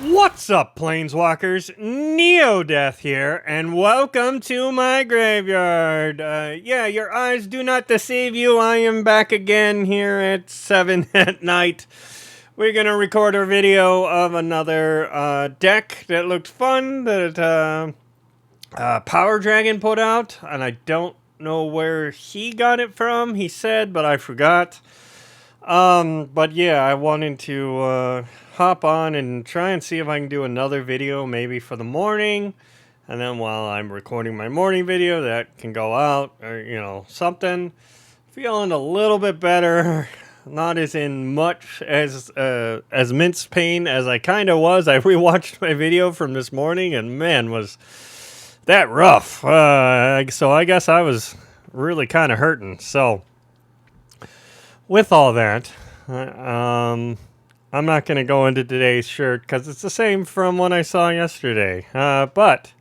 What's up, Planeswalkers? Neo-deth here, and welcome to my graveyard. Yeah, your eyes do not deceive you. I am back again here at 7 at night. We're gonna record a video of another deck that looked fun that Power Dragon put out, and I don't know where he got it from. He said, but I forgot. But yeah, I wanted to hop on and try and see if I can do another video, maybe for the morning, and then while I'm recording my morning video, that can go out, or something. Feeling a little bit better, not as in much as minced pain as I kind of was. I rewatched my video from this morning, and man, was that rough. So I guess I was really kind of hurting. So with all that, I'm not going to go into today's shirt because it's the same from what I saw yesterday. But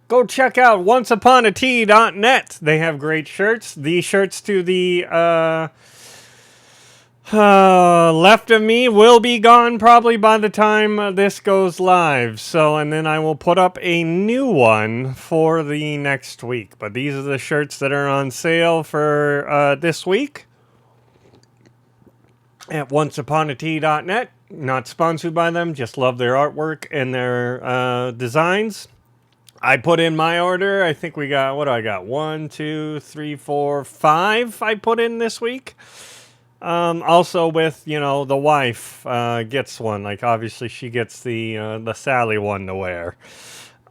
go check out onceuponat.net. They have great shirts. The shirts to the left of me will be gone probably by the time this goes live. So, and then I will put up a new one for the next week. But these are the shirts that are on sale for this week at onceuponat.net. Not sponsored by them, just love their artwork and their designs. I put in my order. I think we got, what do I got? 1, 2, 3, 4, 5 I put in this week. Also with, the wife gets one. Like, obviously she gets the Sally one to wear.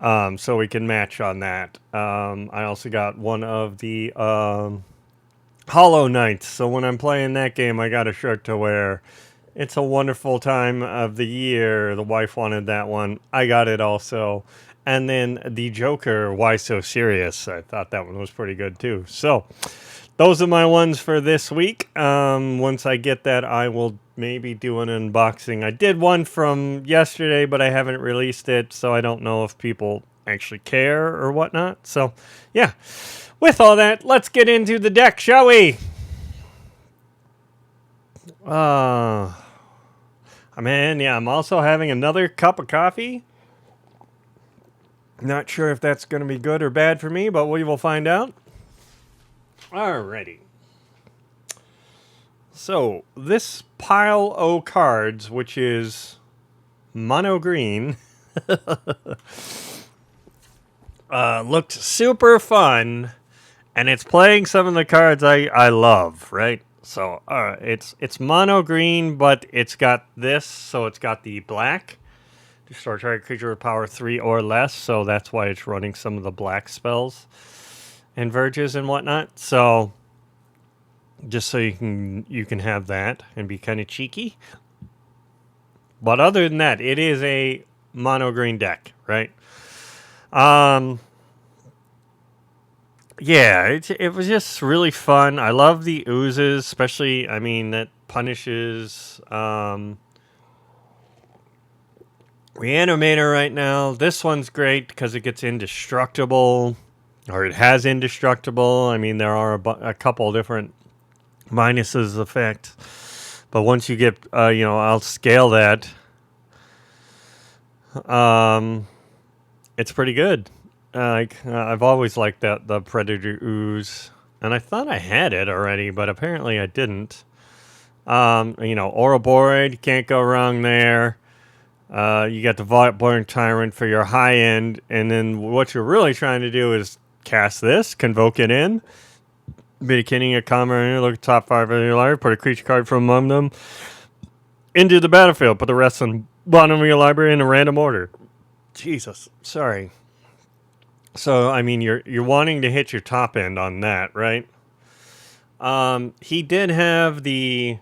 So we can match on that. I also got one of the Hollow Knights, so when I'm playing that game, I got a shirt to wear. It's a wonderful time of the year. The wife wanted that one. I got it also. And then the Joker, Why So Serious? I thought that one was pretty good too. So those are my ones for this week. Once I get that, I will maybe do an unboxing. I did one from yesterday, but I haven't released it, so I don't know if people actually care or whatnot. So yeah. With all that, let's get into the deck, shall we? I'm also having another cup of coffee. Not sure if that's going to be good or bad for me, but we will find out. Alrighty. So, this pile o' cards, which is mono green, looked super fun. And it's playing some of the cards I love, right? So it's mono green, but it's got this, so it's got the black. Destroy target creature with power 3 or less, so that's why it's running some of the black spells and verges and whatnot. So just so you can have that and be kind of cheeky. But other than that, it is a mono green deck, right? Yeah, it was just really fun. I love the oozes, especially, that punishes Reanimator right now. This one's great because it gets Indestructible, or it has Indestructible. There are a couple different minuses effect. But once you get, I'll scale that. It's pretty good. I've always liked the Predator Ooze, and I thought I had it already, but apparently I didn't. Ouroboros, can't go wrong there. You got the Vault-Born Tyrant for your high end, and then what you're really trying to do is cast this, convoke it in, beginning a combat, look at top 5 of your library, put a creature card from among them into the battlefield, put the rest on bottom of your library in a random order. Jesus, sorry. So, you're wanting to hit your top end on that, right? He did have the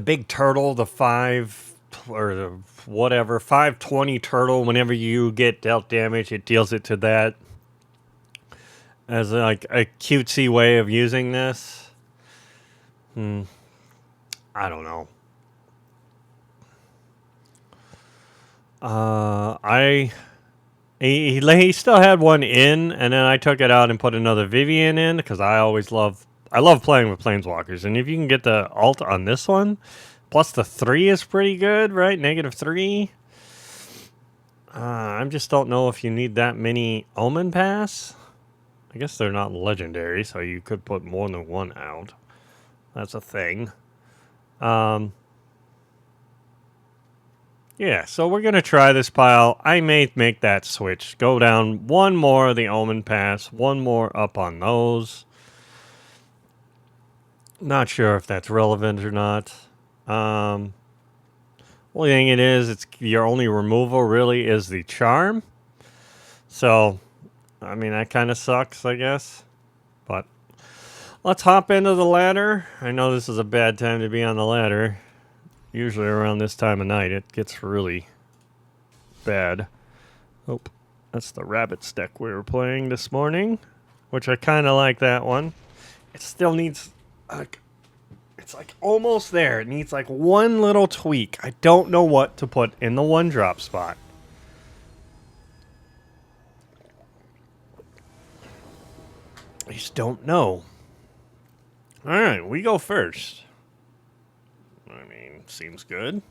big turtle, the 520 turtle. Whenever you get dealt damage, it deals it to that as a cutesy way of using this. I don't know. He still had one in, and then I took it out and put another Vivian in because I love playing with Planeswalkers, and if you can get the alt on this one, Plus the 3 is pretty good, right? -3. I just don't know if you need that many Omenpaths. I guess they're not legendary, so you could put more than one out. That's a thing. Yeah, so we're going to try this pile. I may make that switch. Go down one more of the Omenpaths, one more up on those. Not sure if that's relevant or not. Only thing it is, it's your only removal really is the charm. So, I mean, that kind of sucks, I guess. But let's hop into the ladder. I know this is a bad time to be on the ladder. Usually around this time of night, it gets really bad. Oh, that's the rabbit deck we were playing this morning, which I kind of like that one. It still needs, it's like almost there. It needs like one little tweak. I don't know what to put in the 1-drop spot. I just don't know. All right, we go first. I mean, seems good.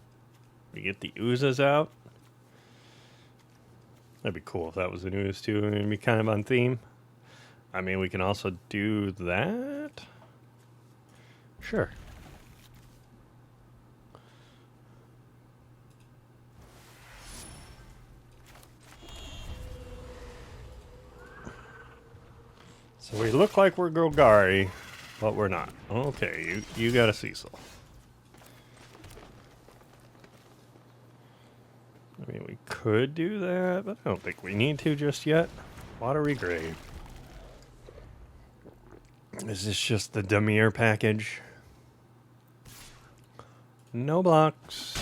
We get the Oozes out. That'd be cool if that was an Ooze too. It'd be kind of on theme. I mean, we can also do that. Sure. So we look like we're Golgari, but we're not. Okay, you got a Cecil. I mean, we could do that, but I don't think we need to just yet. Watery Grave. Is this just the Demir package? No blocks.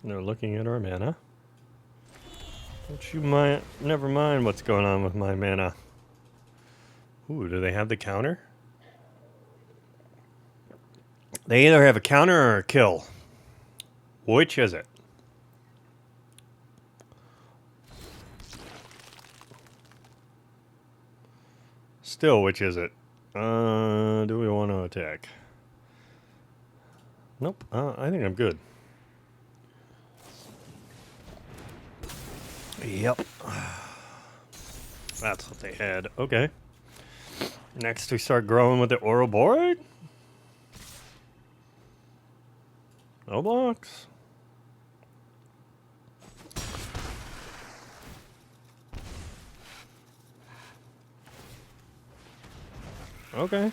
They're looking at our mana. Don't you mind? Never mind what's going on with my mana. Ooh, do they have the counter? They either have a counter or a kill. Which is it? Still, which is it? Do we want to attack? Nope. I think I'm good. Yep. That's what they had. Okay. Next, we start growing with the Ouroboros. No blocks. Okay.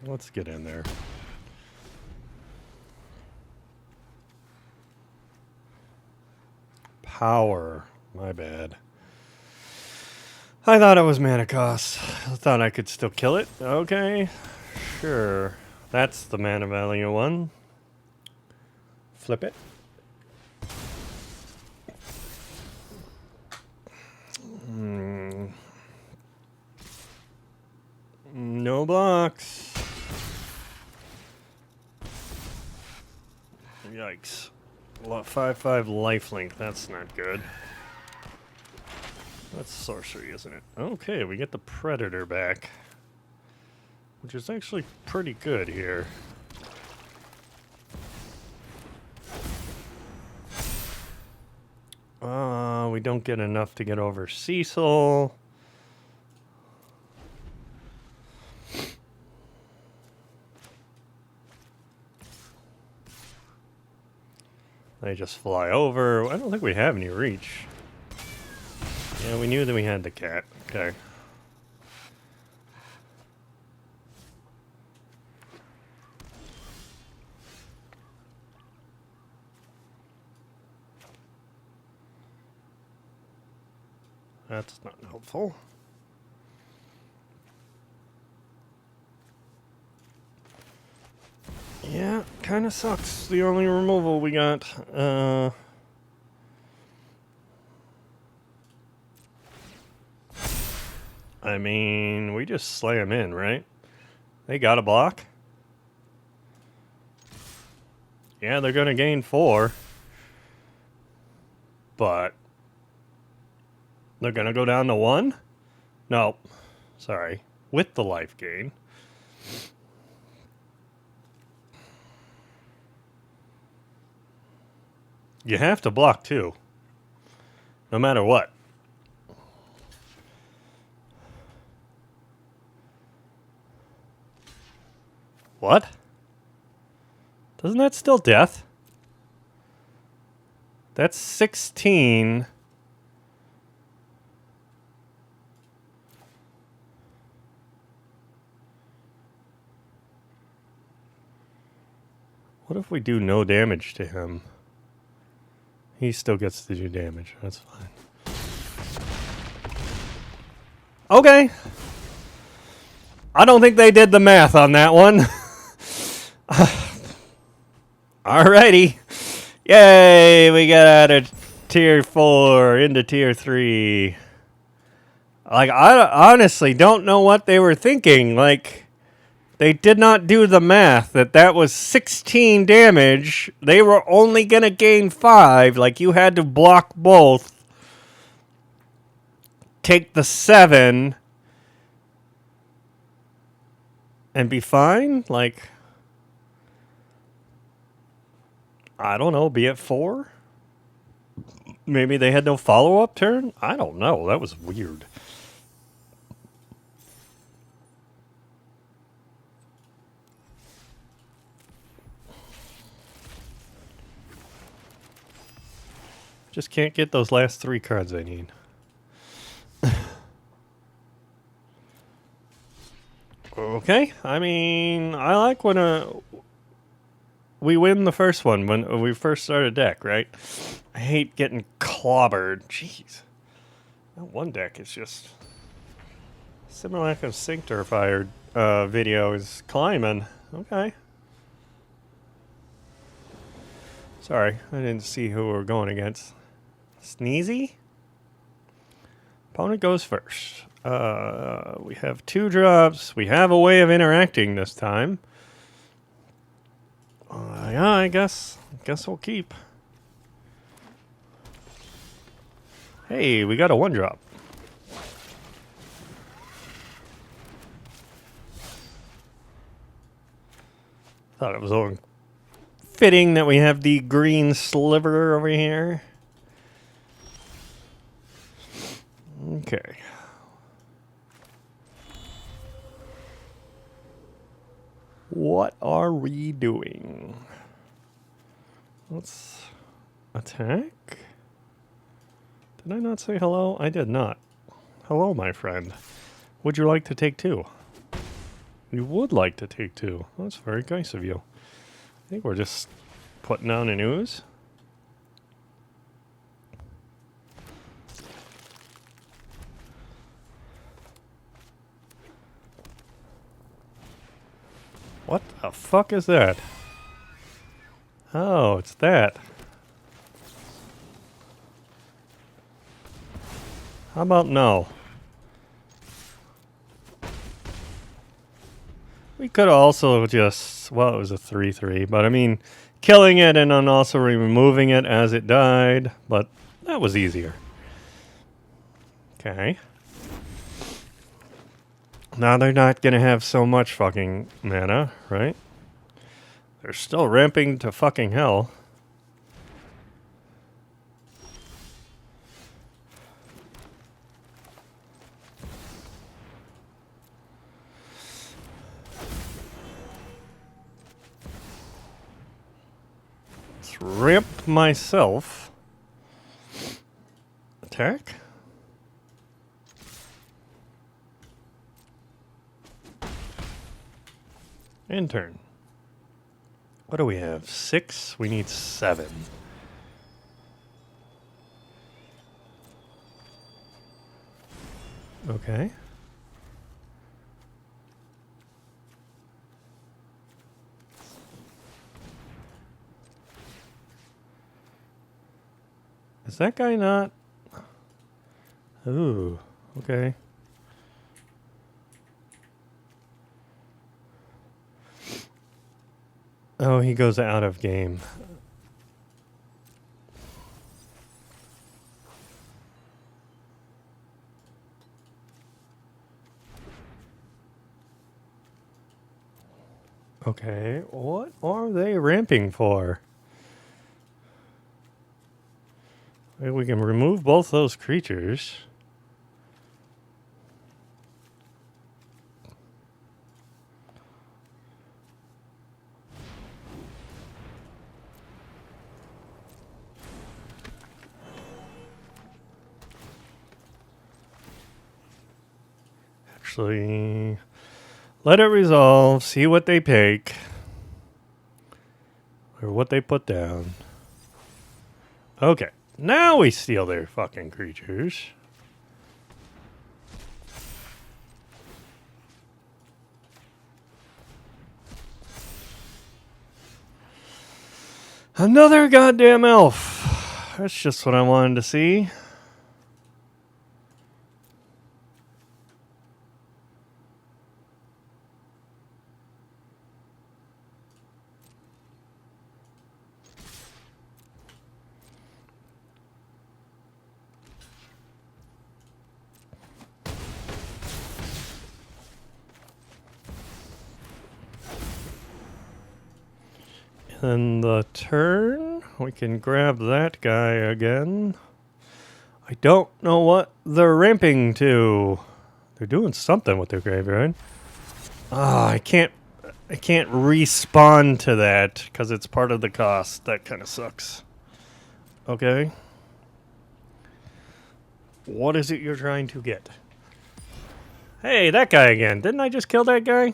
Let's get in there. Power. My bad. I thought it was mana cost. I thought I could still kill it. Okay. Sure. That's the mana value one. Flip it. No blocks. Yikes. 5/5 lifelink. That's not good. That's sorcery, isn't it? Okay, we get the Predator back, which is actually pretty good here. We don't get enough to get over Cecil. They just fly over. I don't think we have any reach. Yeah, we knew that we had the cat. Okay. That's not helpful. Yeah, kind of sucks. The only removal we got. I mean, we just slam in, right? They got a block. Yeah, they're going to gain 4. But they're going to go down to 1? No. Sorry. With the life gain. You have to block too. No matter what. What? Doesn't that still death? That's 16. What if we do no damage to him? He still gets to do damage. That's fine. Okay. I don't think they did the math on that one. Alrighty. Yay, we got out of tier 4 into tier 3. Like, I honestly don't know what they were thinking. Like, they did not do the math that was 16 damage. They were only going to gain 5. Like, you had to block both. Take the 7. And be fine? Like, I don't know, be at 4? Maybe they had no follow-up turn? I don't know. That was weird. Just can't get those last 3 cards I need. Okay. I mean, I like when we win the first one when we first start a deck, right? I hate getting clobbered. Jeez. That one deck is just... Simulac of Synctifier video is climbing. Okay. Sorry, I didn't see who we're going against. Sneezy? Opponent goes first. We have 2 drops. We have a way of interacting this time. Yeah, I guess we'll keep. Hey, we got a 1-drop. Thought it was only fitting that we have the green sliver over here. Okay. What are we doing? Let's attack. Did I not say hello? I did not. Hello, my friend. Would you like to take 2? You would like to take 2. That's very nice of you. I think we're just putting down an ooze. What the fuck is that? Oh, it's that. How about no? We could also just... Well, it was a 3-3, but I mean... Killing it and then also removing it as it died, but that was easier. Okay. Now they're not going to have so much fucking mana, right? They're still ramping to fucking hell. Let's ramp myself. Attack. And turn. What do we have? 6? We need 7. Okay. Is that guy not? Ooh, okay. Oh, he goes out of game. Okay, what are they ramping for? We can remove both those creatures. Actually, let it resolve, see what they take. Or what they put down. Okay, now we steal their fucking creatures. Another goddamn elf. That's just what I wanted to see. In the turn, we can grab that guy again. I don't know what they're ramping to. They're doing something with their graveyard. Ah, I can't respawn to that because it's part of the cost. That kind of sucks. Okay. What is it you're trying to get? Hey, that guy again. Didn't I just kill that guy?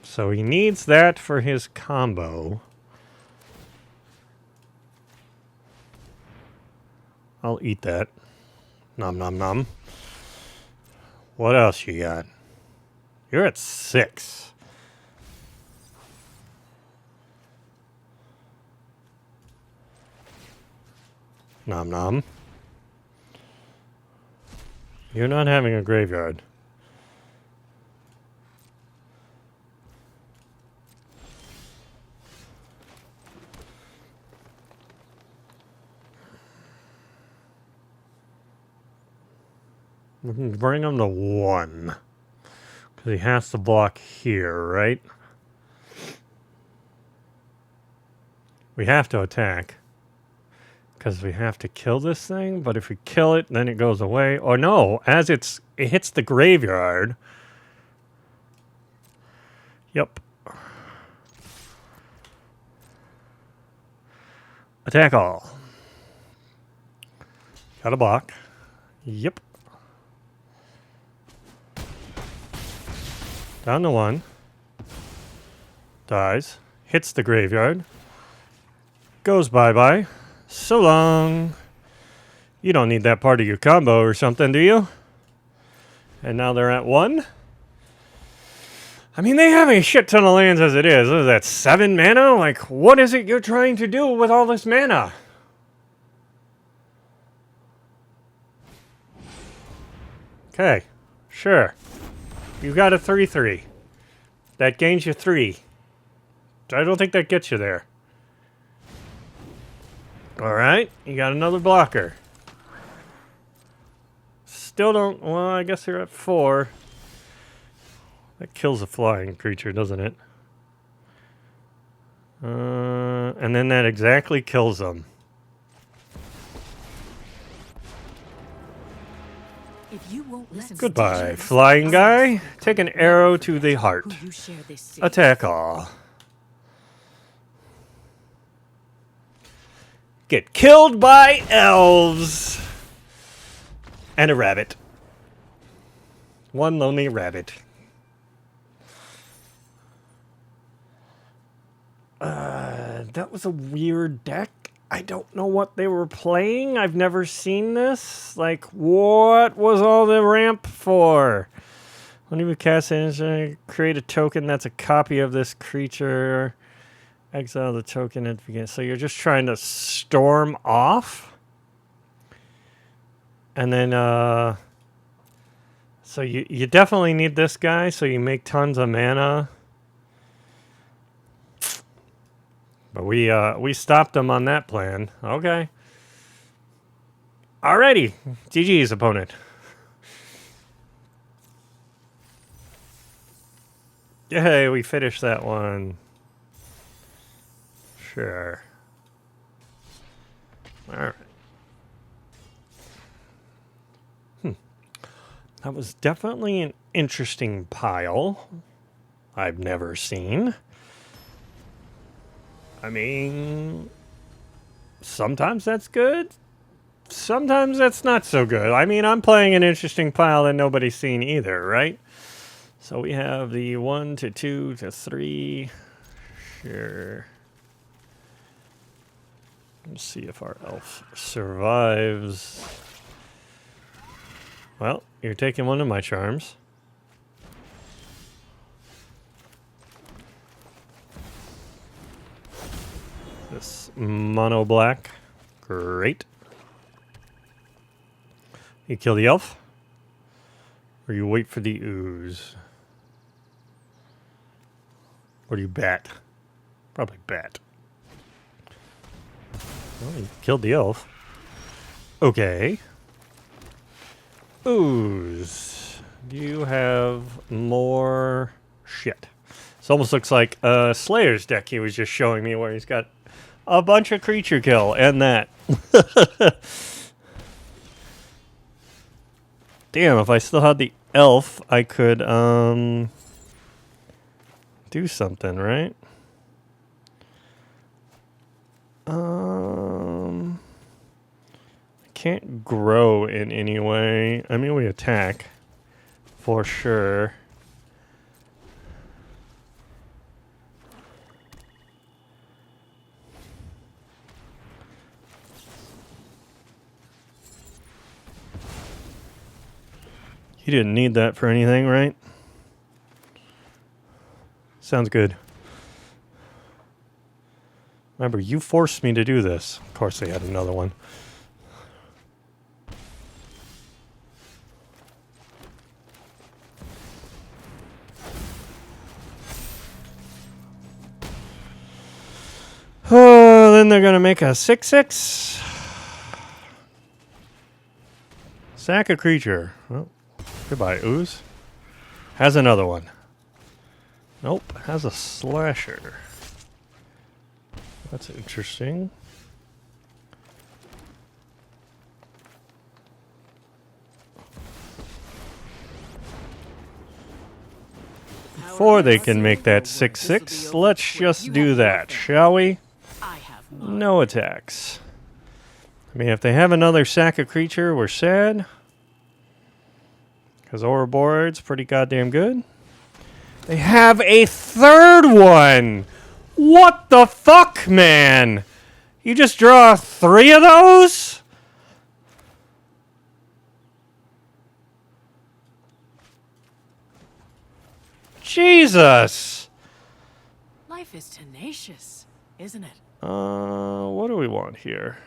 So he needs that for his combo. I'll eat that. Nom nom nom. What else you got? You're at 6. Nom nom. You're not having a graveyard. We can bring him to 1. Because he has to block here, right? We have to attack. Because we have to kill this thing. But if we kill it, then it goes away. Or no, as it hits the graveyard. Yep. Attack all. Got a block. Yep. Down to 1. Dies. Hits the graveyard. Goes bye-bye. So long. You don't need that part of your combo or something, do you? And now they're at 1. I mean, they have a shit ton of lands as it is. What is that, 7 mana? Like, what is it you're trying to do with all this mana? Okay, sure. You got a 3/3. That gains you 3. I don't think that gets you there. Alright, you got another blocker. Still don't... Well, I guess you're at 4. That kills a flying creature, doesn't it? And then that exactly kills them. If you won't listen, Goodbye, flying guy. Take an arrow to the heart. Attack all. Get killed by elves. And a rabbit. One lonely rabbit. That was a weird deck. I don't know what they were playing. I've never seen this. Like, what was all the ramp for? When you cast it, create a token that's a copy of this creature. Exile the token at the beginning. So you're just trying to storm off? And then, so you definitely need this guy, so you make tons of mana. But we stopped him on that plan. Okay. Alrighty. GG's opponent. Yay, we finished that one. Sure. Alright. That was definitely an interesting pile. I've never seen. I mean, sometimes that's good. Sometimes that's not so good. I mean, I'm playing an interesting pile that nobody's seen either, right? So we have the 1 to 2 to 3. Sure. Let's see if our elf survives. Well, you're taking one of my charms. This mono black. Great. You kill the elf? Or you wait for the ooze? Or do you bat? Probably bat. Well, you killed the elf. Okay. Ooze. Do you have more shit? This almost looks like a Slayer's deck he was just showing me where he's got a bunch of creature kill and that. Damn, if I still had the elf, I could do something, right? Can't grow in any way. I mean, we attack for sure. You didn't need that for anything, right? Sounds good. Remember, you forced me to do this. Of course, they had another one. Oh, then they're going to make a 6/6. Sack a creature. Well, goodbye, Ooze. Has another one. Nope, has a slasher. That's interesting. Before they can make that 6/6, let's just do that, shall we? No attacks. I mean, if they have another sack of creature, we're sad. Because Ouroborod's pretty goddamn good. They have a third one! What the fuck, man? You just draw 3 of those? Jesus! Life is tenacious, isn't it? What do we want here?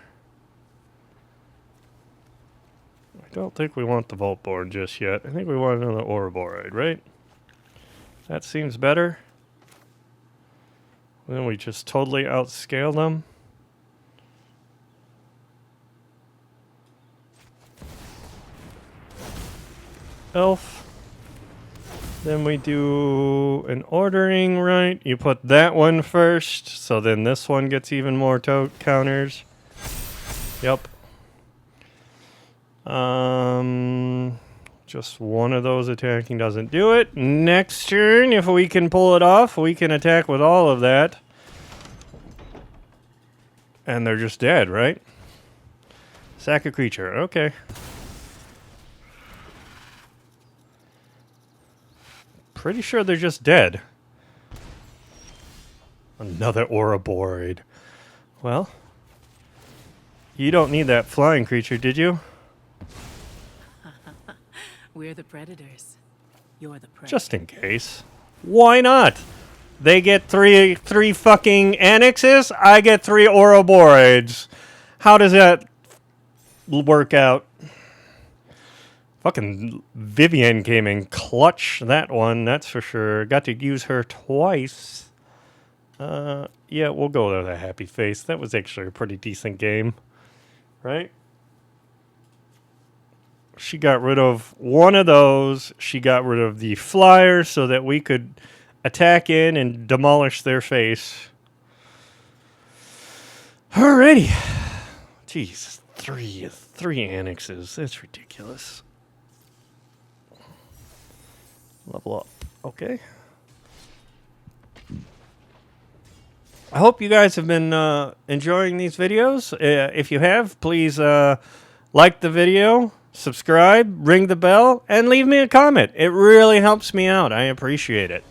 I don't think we want the Vault Board just yet. I think we want another Ouroborod, right? That seems better. Then we just totally outscale them. Elf. Then we do an ordering, right? You put that one first, so then this one gets even more counters. Yep. Just one of those attacking doesn't do it. Next turn, if we can pull it off, we can attack with all of that. And they're just dead, right? Sack a creature. Okay. Pretty sure they're just dead. Another Ouroborid. Well, you don't need that flying creature, did you? We're the predators. You're the prey. Just in case. Why not? They get three fucking annexes. I get 3 Ouroboros. How does that work out? Fucking Vivian came in clutch that one, that's for sure. Got to use her twice. Yeah, we'll go with a happy face. That was actually a pretty decent game. Right? She got rid of one of those. She got rid of the flyer so that we could attack in and demolish their face. Alrighty. Jeez, three annexes. That's ridiculous. Level up. Okay. I hope you guys have been enjoying these videos. If you have, please like the video, subscribe, ring the bell, and leave me a comment. It really helps me out. I appreciate it.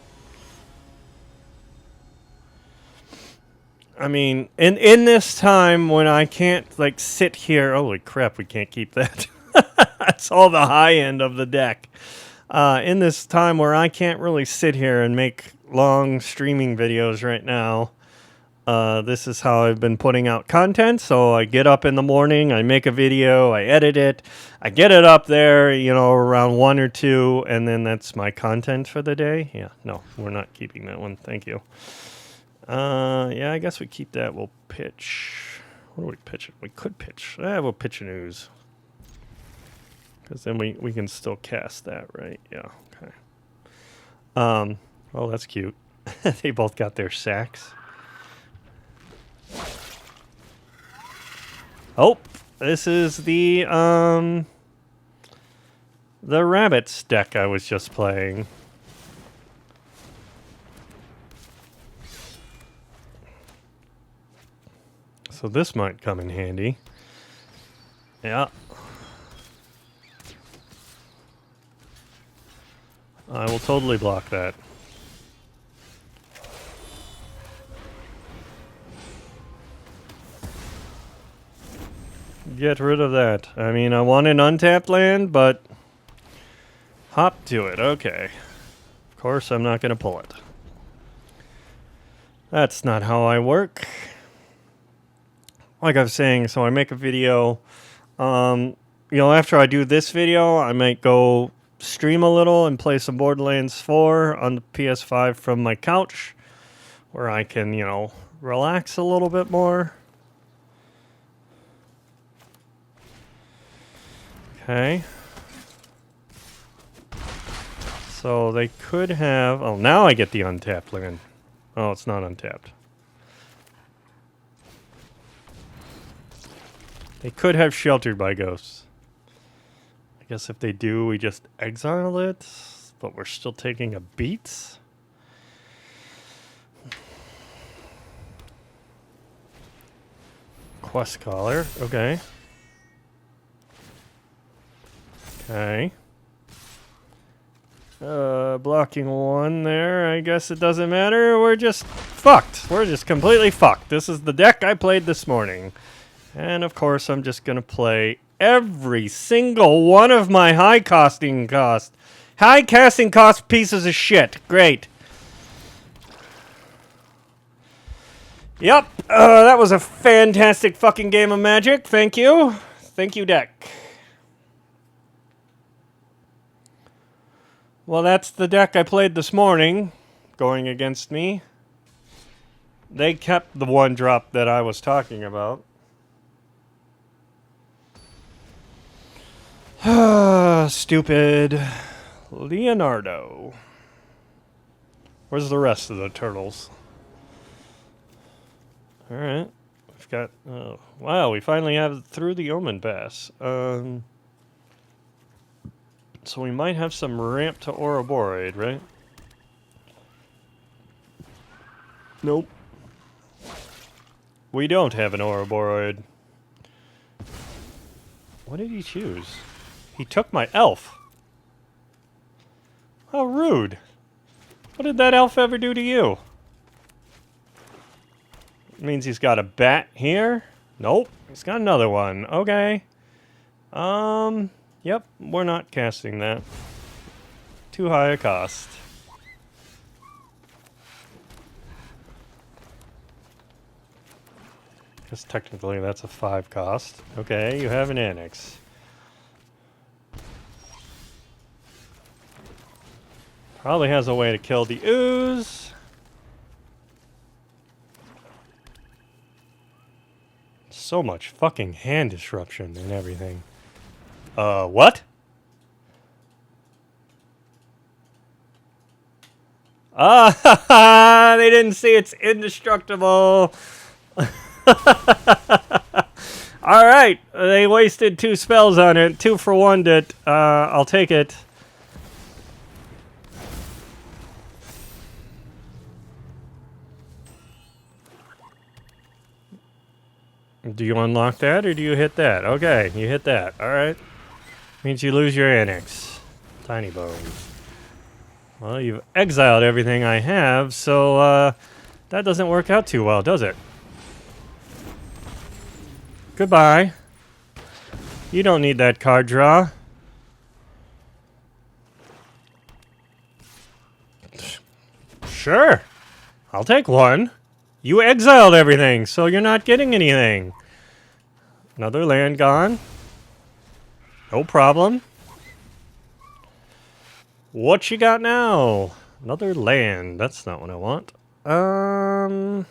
I mean, in this time when I can't, like, sit here... Holy crap, we can't keep that. That's all the high end of the deck. In this time where I can't really sit here and make long streaming videos right now, this is how I've been putting out content. So I get up in the morning, I make a video, I edit it, I get it up there, you know, around 1 or 2, and then that's my content for the day. Yeah, no, we're not keeping that one. Thank you. Yeah, I guess we keep that. We'll pitch. What do we pitch? We could pitch. We'll pitch an ooze. Because then we can still cast that, right? Yeah, okay. Oh, that's cute. They both got their sacks. Oh, this is the rabbits deck I was just playing. So this might come in handy. Yeah. I will totally block that. Get rid of that. I mean, I want an untapped land, but... Hop to it. Okay. Of course, I'm not going to pull it. That's not how I work. Like I was saying, so I make a video. You know, after I do this video, I might go stream a little and play some Borderlands 4 on the PS5 from my couch, where I can, you know, relax a little bit more. Okay. So they could have... Oh, now I get the untapped land. Oh, it's not untapped. They could have Sheltered by Ghosts. I guess if they do, we just exile it, but we're still taking a beat. Quest Caller, okay. Okay. Blocking 1 there, I guess it doesn't matter. We're just fucked. We're just completely fucked. This is the deck I played this morning. And of course, I'm just going to play every single one of my high casting cost pieces of shit. Great. Yep. That was a fantastic fucking game of Magic. Thank you. Thank you, deck. Well, that's the deck I played this morning, going against me. They kept the 1-drop that I was talking about. Stupid Leonardo. Where's the rest of the turtles? Alright. We've got... Oh, wow, we finally have through the Omenpath. So we might have some ramp to Ouroboros, right? Nope. We don't have an Ouroboros. What did he choose? He took my elf. How rude. What did that elf ever do to you? It means he's got a bat here? Nope. He's got another one. Okay. Yep. We're not casting that. too high a cost. Because technically that's a 5 cost. Okay, you have an annex. Probably has a way to kill the ooze. So much fucking hand disruption and everything. What? Ah, they didn't see it's indestructible. All right, they wasted 2 spells on it. 2 for 1 it. I'll take it. Do you unlock that or do you hit that? Okay, you hit that. All right. Means you lose your annex. Tiny bones. Well, you've exiled everything I have, so that doesn't work out too well, does it? Goodbye. You don't need that card draw. Sure. I'll take 1. You exiled everything, so you're not getting anything. Another land gone. No problem. What you got now? Another land. That's not what I want.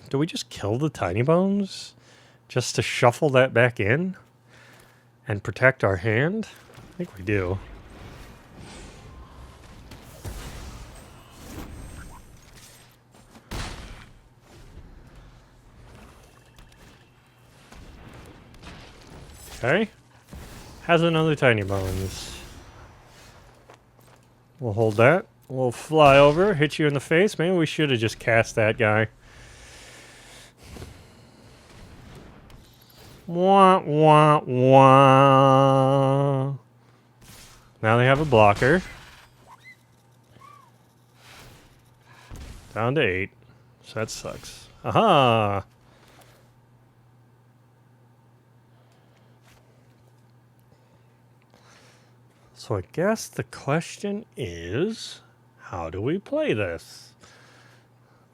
Do we just kill the tiny bones? Just to shuffle that back in? And protect our hand? I think we do. Okay. Has another tiny bones. We'll hold that. We'll fly over, hit you in the face. Maybe we should have just cast that guy. Wah, wah, wah. Now they have a blocker. Down to 8. So that sucks. Aha! So I guess the question is, how do we play this?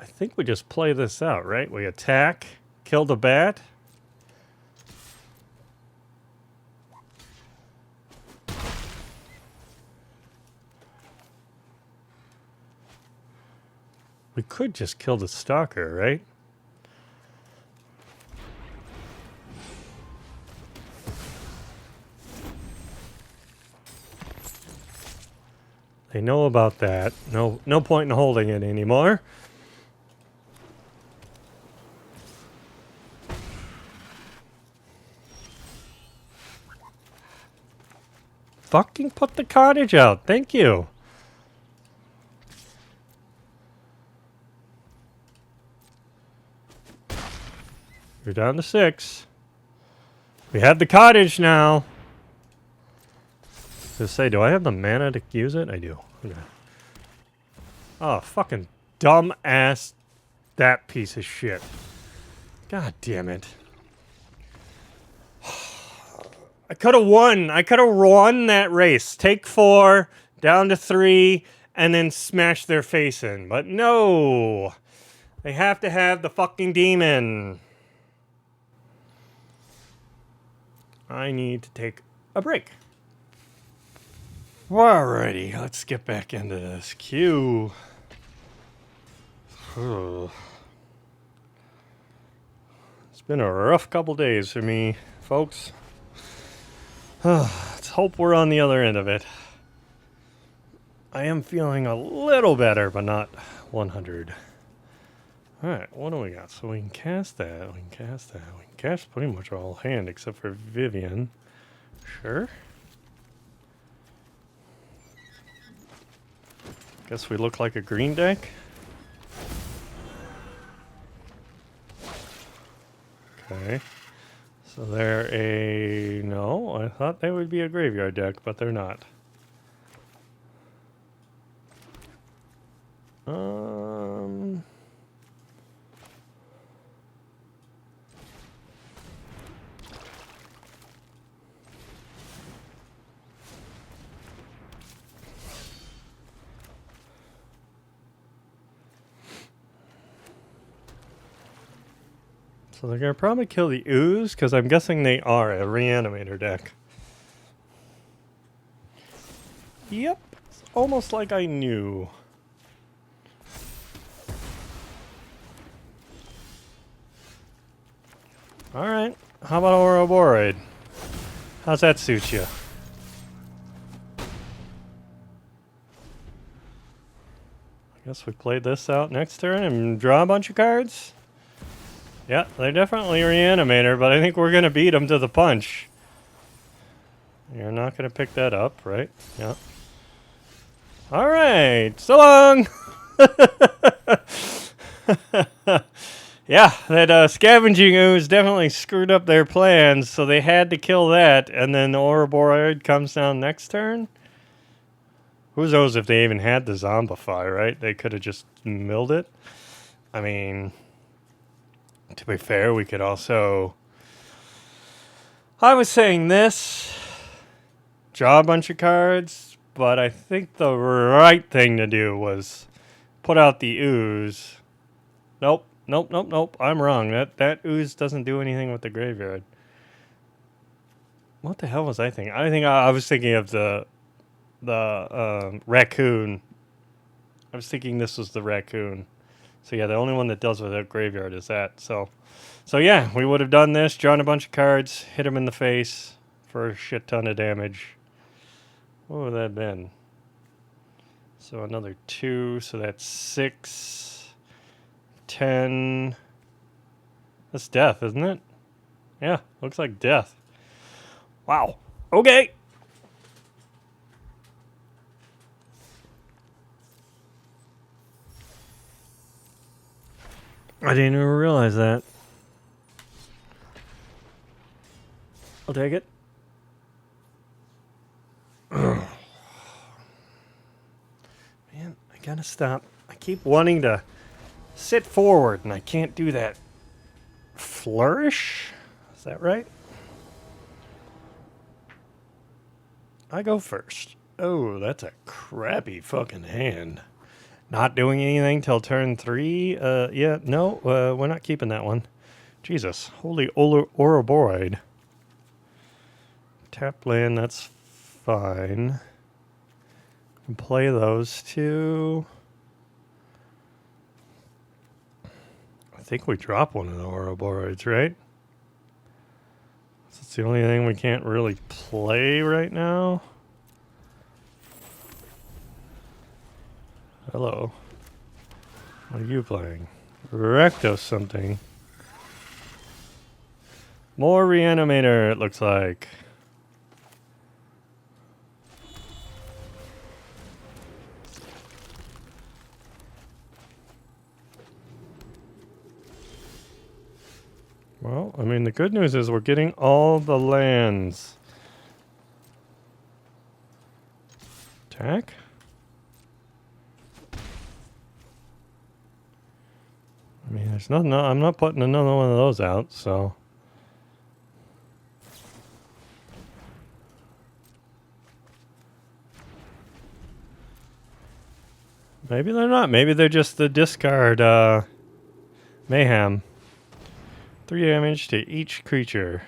I think we just play this out, right? We attack, kill the bat. We could just kill the stalker, right? They know about that. No point in holding it anymore. Fucking put the cottage out. Thank you. You're down to 6. We have the cottage now. To say, do I have the mana to use it? I do. Okay. Oh, fucking dumb ass that piece of shit. God damn it. I could have won. I could have won that race. Take 4, down to 3, and then smash their face in. But no. They have to have the fucking demon. I need to take a break. Alrighty, let's get back into this. Q. It's been a rough couple days for me, folks. Let's hope we're on the other end of it. I am feeling a little better, but not 100. Alright, what do we got? So we can cast that, we can cast that, we can cast pretty much all hand except for Vivian. Sure. Guess we look like a green deck. Okay. So they're a... No, I thought they would be a graveyard deck, but they're not. So they're going to probably kill the Ooze, because I'm guessing they are a Reanimator deck. Yep. It's almost like I knew. Alright. How about Ouroboros? How's that suit you? I guess we played this out next turn and draw a bunch of cards. Yeah, they're definitely Reanimator, but I think we're going to beat them to the punch. You're not going to pick that up, right? Yeah. Alright, so long! Yeah, that Scavenging Ooze definitely screwed up their plans, so they had to kill that, and then the Ouroboros comes down next turn? Who knows if they even had the Zombify, right? They could have just milled it. I mean, to be fair, we could also... I was saying this, draw a bunch of cards, but I think the right thing to do was put out the Ooze. Nope. I'm wrong. That Ooze doesn't do anything with the graveyard. What the hell was I thinking? I was thinking of the raccoon. I was thinking this was the raccoon. So yeah, the only one that does with a graveyard is that. So yeah, we would have done this, drawn a bunch of cards, hit him in the face for a shit ton of damage. What would that have been? So another 2, so that's 6. 10. That's death, isn't it? Yeah, looks like death. Wow. Okay. I didn't even realize that. I'll take it. Man, I gotta stop. I keep wanting to sit forward, and I can't do that. Flourish? Is that right? I go first. Oh, that's a crappy fucking hand. Not doing anything till turn 3? Yeah, no, we're not keeping that one. Jesus, holy Ouroboros. Tap land, that's fine. Can play those two. I think we drop one of the Ouroboros, right? That's the only thing we can't really play right now. Hello. What are you playing? Recto something. More Reanimator, it looks like. Well, I mean, the good news is we're getting all the lands. Attack? I mean, there's nothing. I'm not putting another one of those out, so. Maybe they're not. Maybe they're just the discard mayhem. 3 damage to each creature.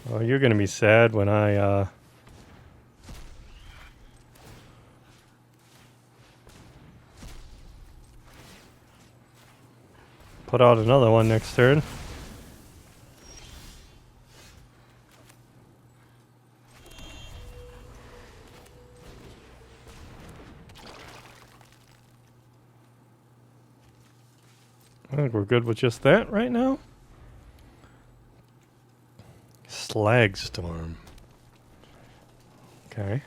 Well, you're going to be sad when I put out another one next turn. I think we're good with just that right now. Slag Storm. Okay.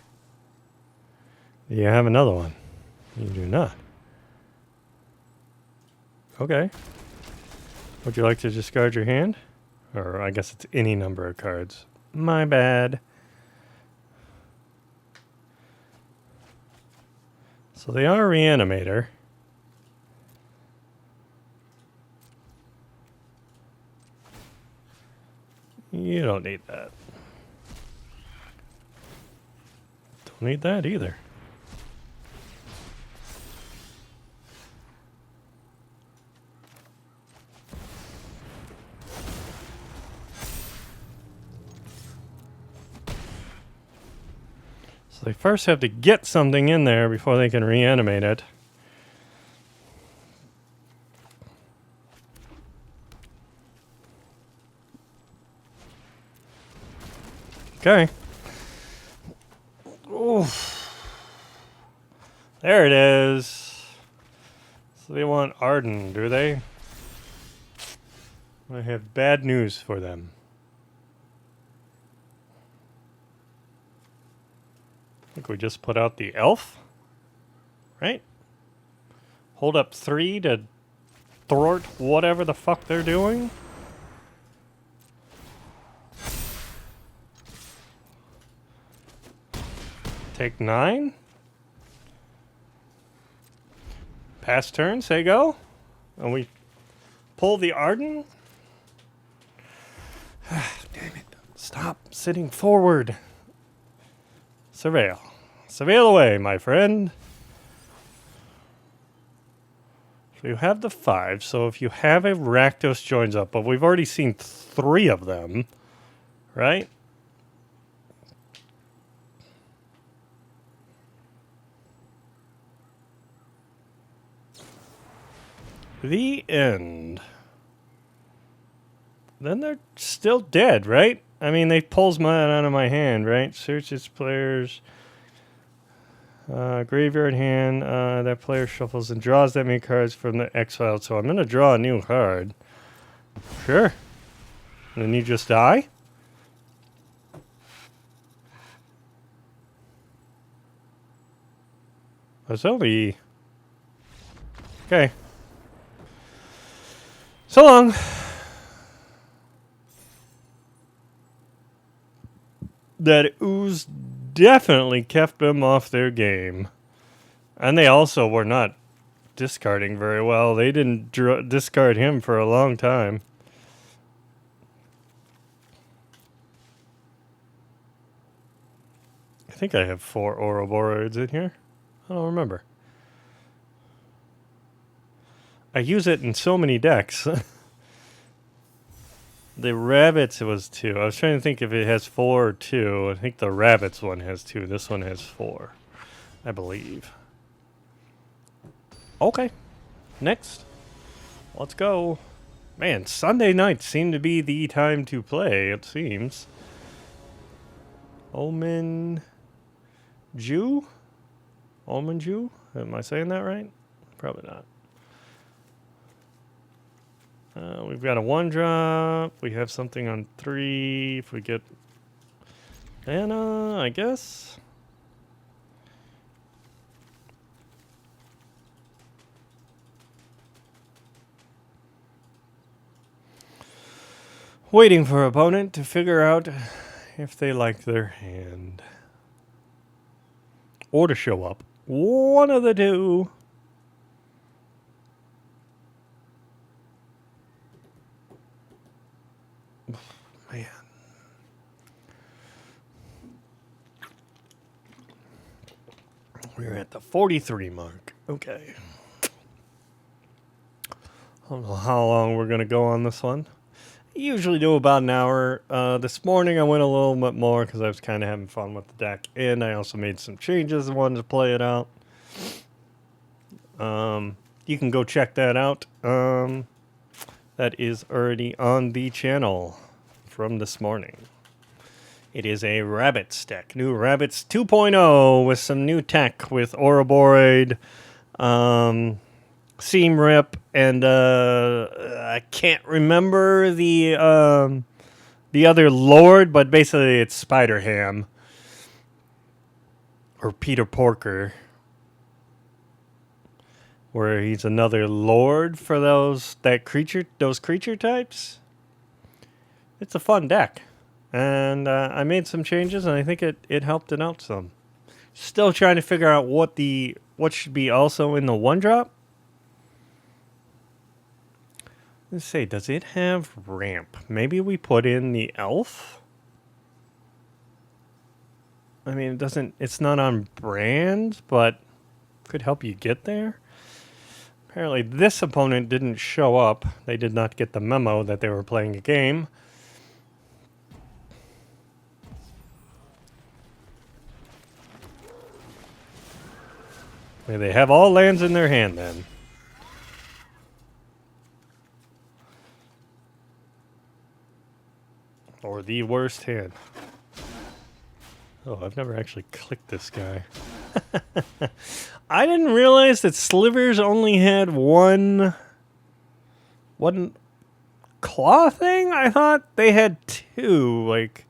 You have another one. You do not. Okay. Would you like to discard your hand? Or I guess it's any number of cards. My bad. So they are Reanimator. You don't need that. Don't need that either. So they first have to get something in there before they can reanimate it. Okay. Oof. There it is. So they want Arden, do they? I have bad news for them. I think we just put out the elf, right? Hold up 3 to thwart whatever the fuck they're doing. Take 9. Pass turn, say go. And we pull the Arden. Damn it. Stop sitting forward. Surveil. Surveil away, my friend. So you have the 5. So if you have a Rakdos joins up, but we've already seen 3 of them, right? The end. Then they're still dead, right? I mean, they pulls mine out of my hand, right? Searches players. Graveyard hand. That player shuffles and draws that many cards from the exile. So I'm going to draw a new card. Sure. And then you just die? That's only... Okay. So long. That Ooze definitely kept them off their game. And they also were not discarding very well. They didn't discard him for a long time. I think I have 4 Ouroboros in here. I don't remember. I use it in so many decks. The rabbits, it was 2. I was trying to think if it has 4 or 2. I think the rabbits one has 2. This one has 4, I believe. Okay. Next. Let's go. Man, Sunday nights seem to be the time to play, it seems. Omenjyu? Omanjyu? Am I saying that right? Probably not. We've got a 1-drop. We have something on 3. If we get Anna, I guess. Waiting for opponent to figure out if they like their hand. Or to show up. One of the two. Man. We're at the 43 mark. Okay. I don't know how long we're going to go on this one. I usually do about an hour. This morning I went a little bit more because I was kind of having fun with the deck. And I also made some changes and wanted to play it out. You can go check that out. That is already on the channel from this morning. It is a Rabbits deck. New Rabbits 2.0 with some new tech with Ouroboros, Seam Rip, and I can't remember the other Lord, but basically it's Spider Ham or Peter Porker, where he's another Lord for those creature types. It's a fun deck. And I made some changes, and I think it helped it out some. Still trying to figure out what should be also in the 1-drop. Let's say, does it have ramp? Maybe we put in the elf? I mean, it's not on brand, but could help you get there. Apparently this opponent didn't show up. They did not get the memo that they were playing a game. They have all lands in their hand then. Or the worst hand. Oh, I've never actually clicked this guy. I didn't realize that Slivers only had one claw thing. I thought they had two. Like,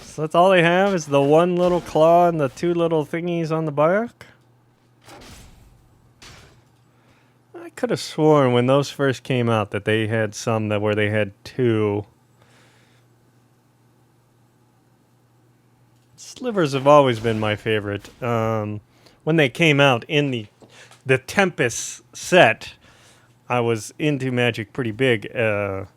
so that's all they have is the one little claw and the two little thingies on the back. I could have sworn when those first came out that they had some that where they had two. Slivers have always been my favorite. When they came out in the Tempest set, I was into Magic pretty big as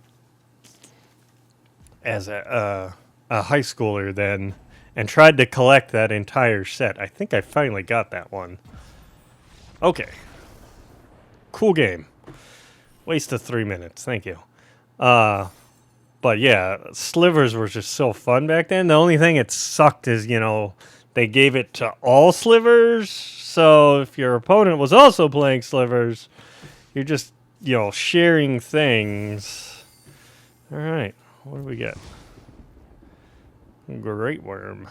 a high schooler then, and tried to collect that entire set. I think I finally got that one. Okay. Cool game. Waste of 3 minutes. Thank you. But yeah, Slivers were just so fun back then. The only thing it sucked is, you know, they gave it to all Slivers. So if your opponent was also playing Slivers, you're just, you know, sharing things. All right. What do we get? Great Worm.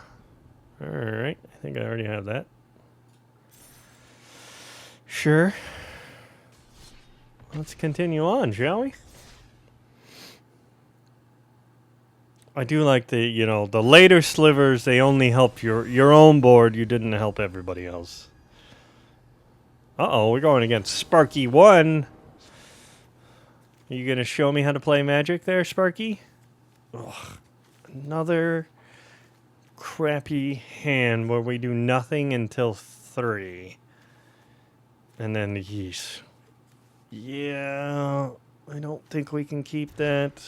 All right. I think I already have that. Sure. Let's continue on, shall we? I do like the, you know, the later Slivers, they only help your own board. You didn't help everybody else. Uh-oh, we're going against Sparky 1. Are you going to show me how to play Magic there, Sparky? Ugh, another crappy hand where we do nothing until 3. And then the yeast. Yeah, I don't think we can keep that.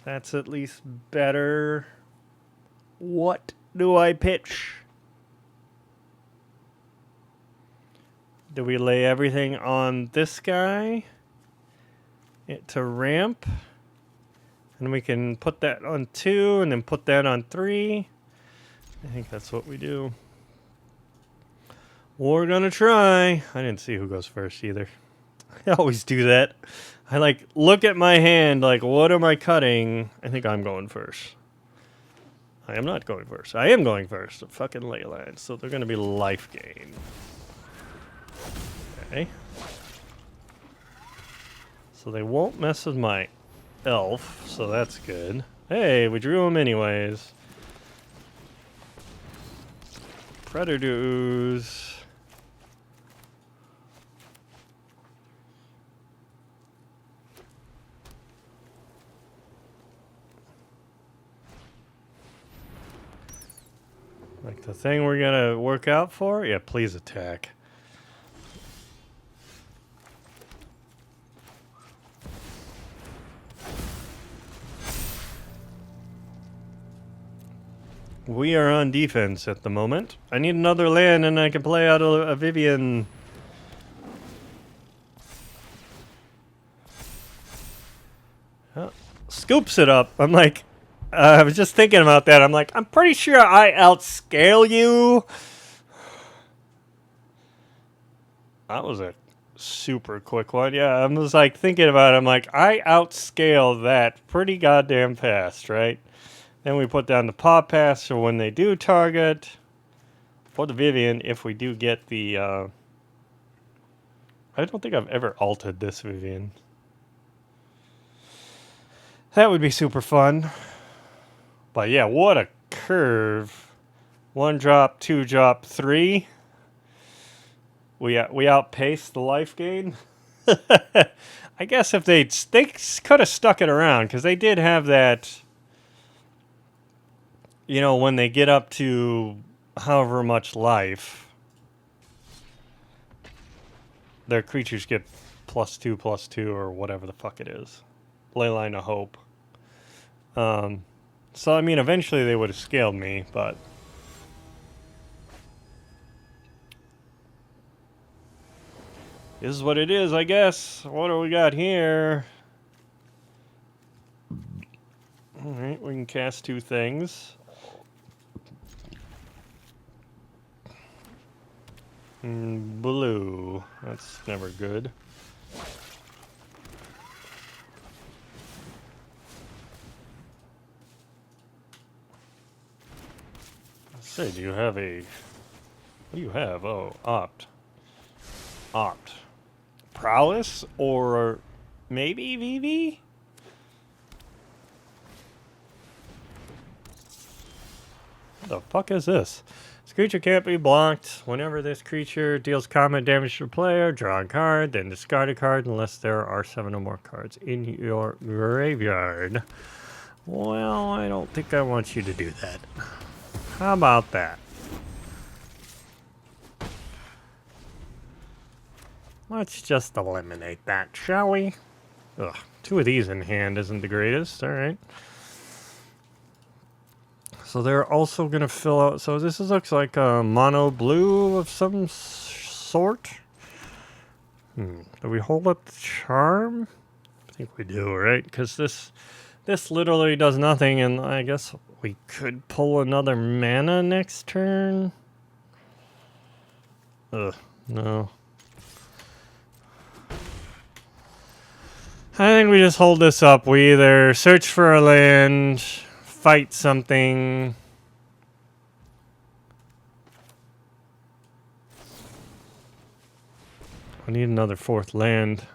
That's at least better. What do I pitch? Do we lay everything on this guy to ramp? And we can put that on 2 and then put that on 3. I think that's what we do. We're gonna try. I didn't see who goes first either. I always do that. I like look at my hand like, what am I cutting? I think I'm going first. I am not going first. I am going first. A fucking ley line. So they're going to be life gain. Okay. So they won't mess with my elf. So that's good. Hey, we drew him anyways. Predator Ooze. Like the thing we're gonna work out for? Yeah, please attack. We are on defense at the moment. I need another land and I can play out a Vivian. Oh, scoops it up. I'm like, I was just thinking about that. I'm like, I'm pretty sure I outscale you. That was a super quick one. Yeah, I was like thinking about it. I'm like, I outscale that pretty goddamn fast, right? Then we put down the pop pass for when they do target. For the Vivian, if we do get the... I don't think I've ever altered this Vivian. That would be super fun. But yeah, what a curve. 1 drop, 2 drop, 3. We outpaced the life gain. I guess if they could have stuck it around, because they did have that, you know, when they get up to however much life, their creatures get +2/+2 or whatever the fuck it is. Leyline of Hope. So, I mean, eventually they would have scaled me, but... This is what it is, I guess. What do we got here? Alright, we can cast 2 things. Blue. That's never good. Let's say, do you have a... What do you have? Oh, Opt. Opt. Prowess or maybe VV? What the fuck is this? This creature can't be blocked. Whenever this creature deals combat damage to a player, draw a card, then discard a card unless there are 7 or more cards in your graveyard. Well, I don't think I want you to do that. How about that? Let's just eliminate that, shall we? Ugh, 2 of these in hand isn't the greatest. Alright. So they're also going to fill out... So this looks like a mono blue of some sort. Do we hold up the charm? I think we do, right? Because this literally does nothing, and I guess we could pull another mana next turn. Ugh, no. I think we just hold this up. We either search for a land, fight something. I need another 4th land.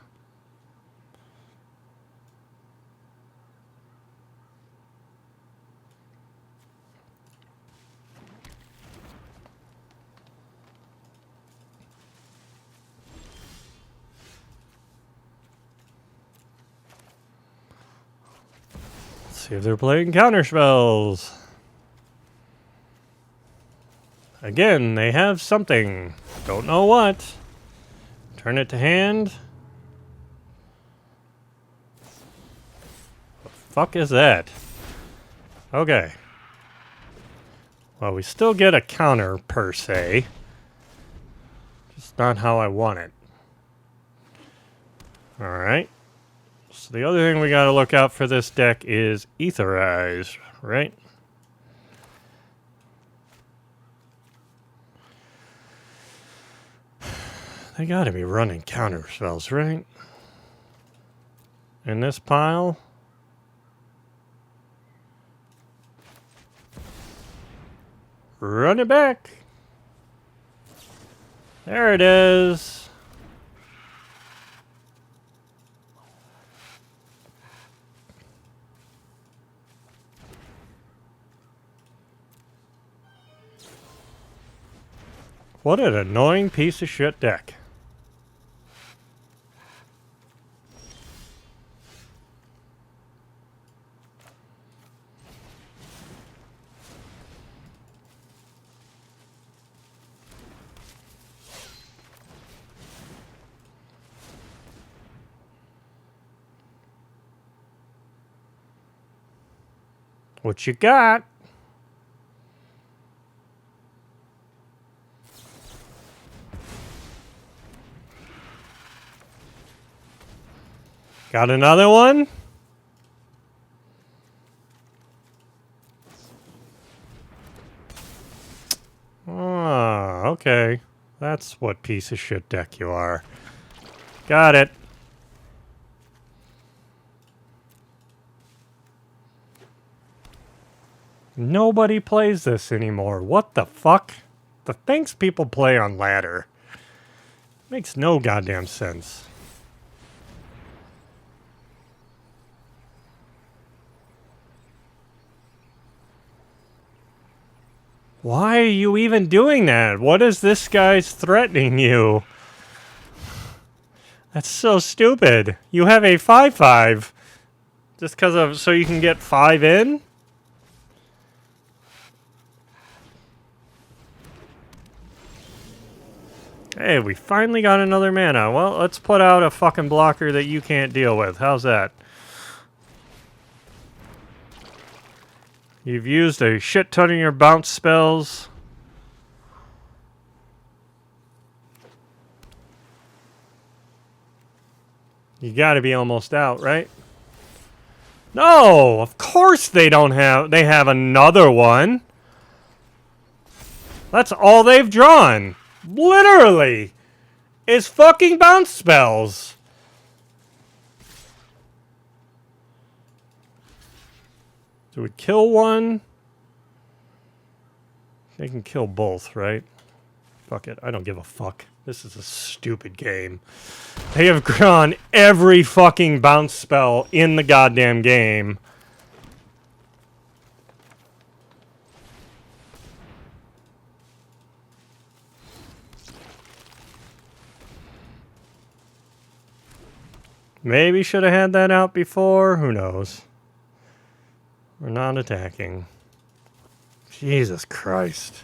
See if they're playing counter spells. Again, they have something. Don't know what. Turn it to hand. The fuck is that? Okay. Well, we still get a counter per se. Just not how I want it. Alright. So the other thing we gotta look out for this deck is Etherize, right? They gotta be running counter spells, right? In this pile? Run it back! There it is! What an annoying piece of shit deck. What you got? Got another one? Ah, okay. That's what piece of shit deck you are. Got it. Nobody plays this anymore. What the fuck? The things people play on ladder. Makes no goddamn sense. Why are you even doing that? What is this guy's threatening you? That's so stupid. You have a 5/5. Just because of... So you can get 5 in? Hey, we finally got another mana. Well, let's put out a fucking blocker that you can't deal with. How's that? You've used a shit ton of your bounce spells. You gotta be almost out, right? No! Of course they don't have... They have another one. That's all they've drawn. Literally. Is fucking bounce spells. Do we kill one? They can kill both, right? Fuck it. I don't give a fuck. This is a stupid game. They have drawn every fucking bounce spell in the goddamn game. Maybe should have had that out before. Who knows? We're not attacking. Jesus Christ.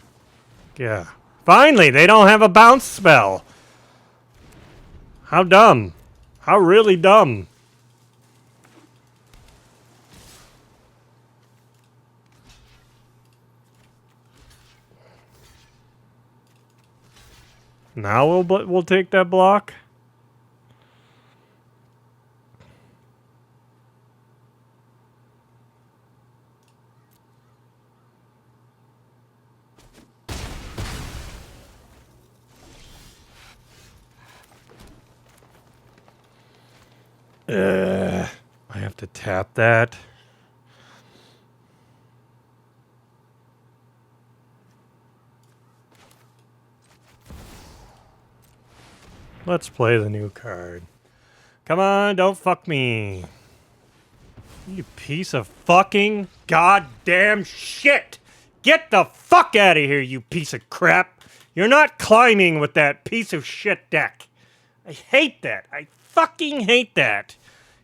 Yeah. Finally, they don't have a bounce spell. How dumb. How really dumb. Now we'll take that block. I have to tap that. Let's play the new card. Come on, don't fuck me. You piece of fucking goddamn shit! Get the fuck out of here, you piece of crap! You're not climbing with that piece of shit deck. I hate that. I fucking hate that.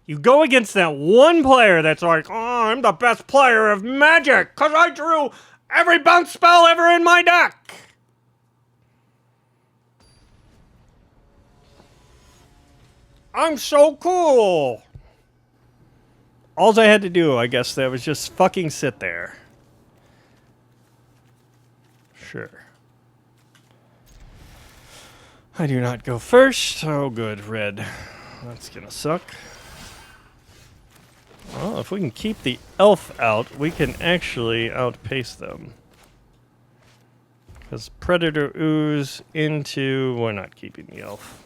You go against that one player that's like, oh, I'm the best player of Magic because I drew every bounce spell ever in my deck. I'm so cool. All I had to do, I guess, that was just fucking sit there. Sure. I do not go first. Oh, good, red. That's gonna suck. Well, if we can keep the elf out, we can actually outpace them. Because Predator Ooze into... We're not keeping the elf.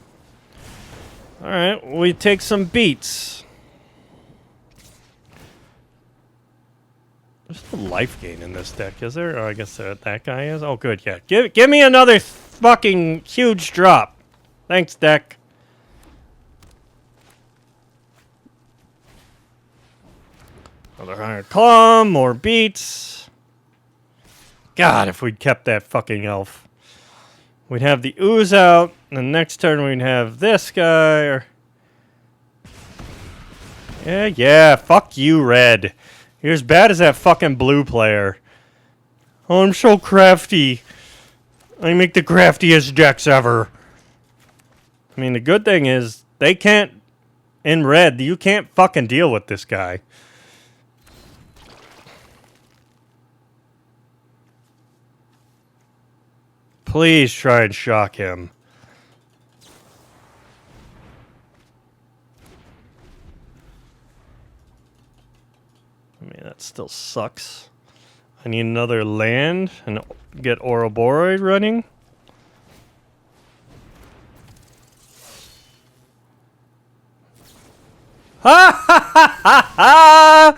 Alright, we take some beats. There's no life gain in this deck, is there? Oh, I guess that guy is. Oh, good, yeah. Give me another fucking huge drop. Thanks, deck. Another higher column, more beats. God, if we'd kept that fucking elf. We'd have the ooze out, and the next turn we'd have this guy, or... Yeah, fuck you, red. You're as bad as that fucking blue player. Oh, I'm so crafty. I make the craftiest decks ever. I mean, the good thing is, they can't... In red, you can't fucking deal with this guy. Please try and shock him. I mean, that still sucks. I need another land and get Ouroboros running. Ha ha ha ha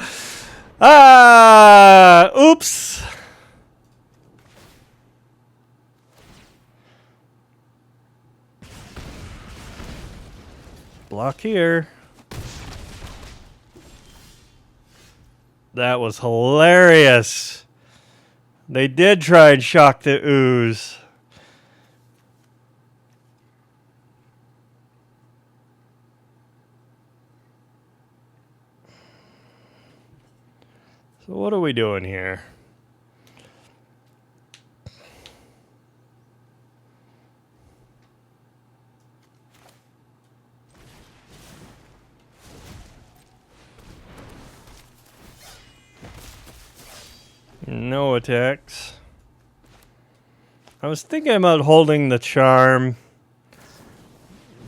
ha! Oops. Block here. That was hilarious. They did try and shock the ooze. So what are we doing here? No attacks. I was thinking about holding the charm.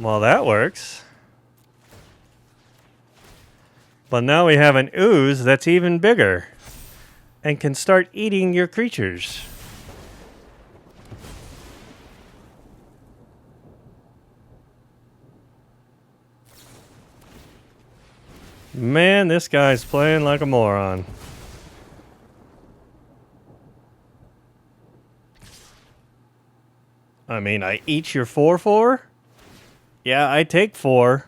Well, that works. But now we have an ooze that's even bigger and can start eating your creatures. Man, this guy's playing like a moron. I mean, I eat your 4/4? Yeah, I take 4.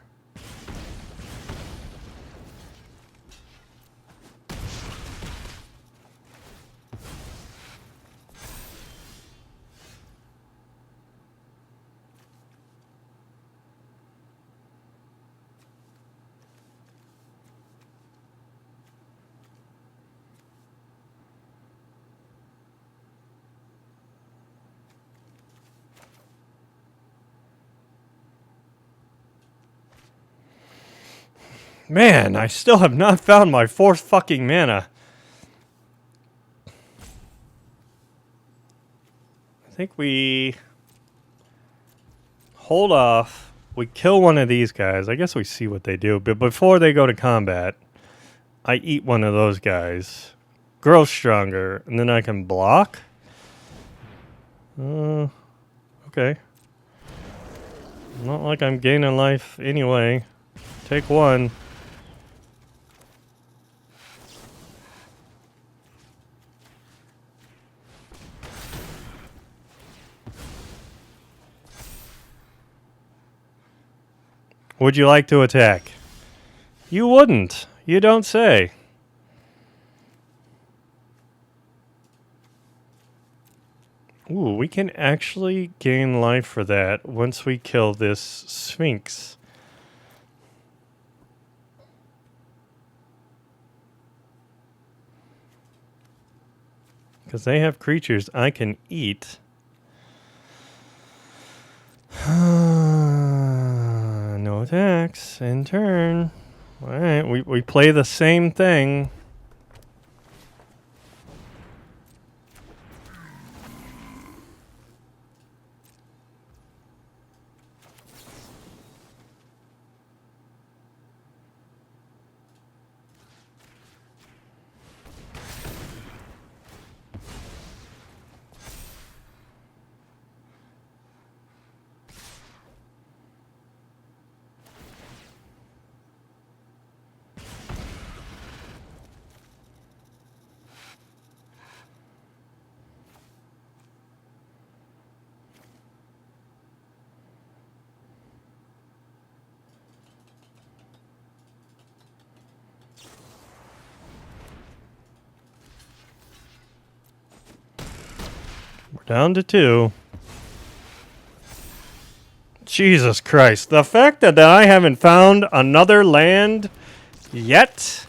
Man, I still have not found my 4th fucking mana. I think we hold off. We kill one of these guys. I guess we see what they do. But before they go to combat, I eat one of those guys. Grow stronger. And then I can block? Okay. Not like I'm gaining life anyway. Take 1. Would you like to attack? You wouldn't. You don't say. Ooh, we can actually gain life for that once we kill this Sphinx. Because they have creatures I can eat. No attacks in turn. Alright, we play the same thing. We're down to 2. Jesus Christ. The fact that I haven't found another land yet.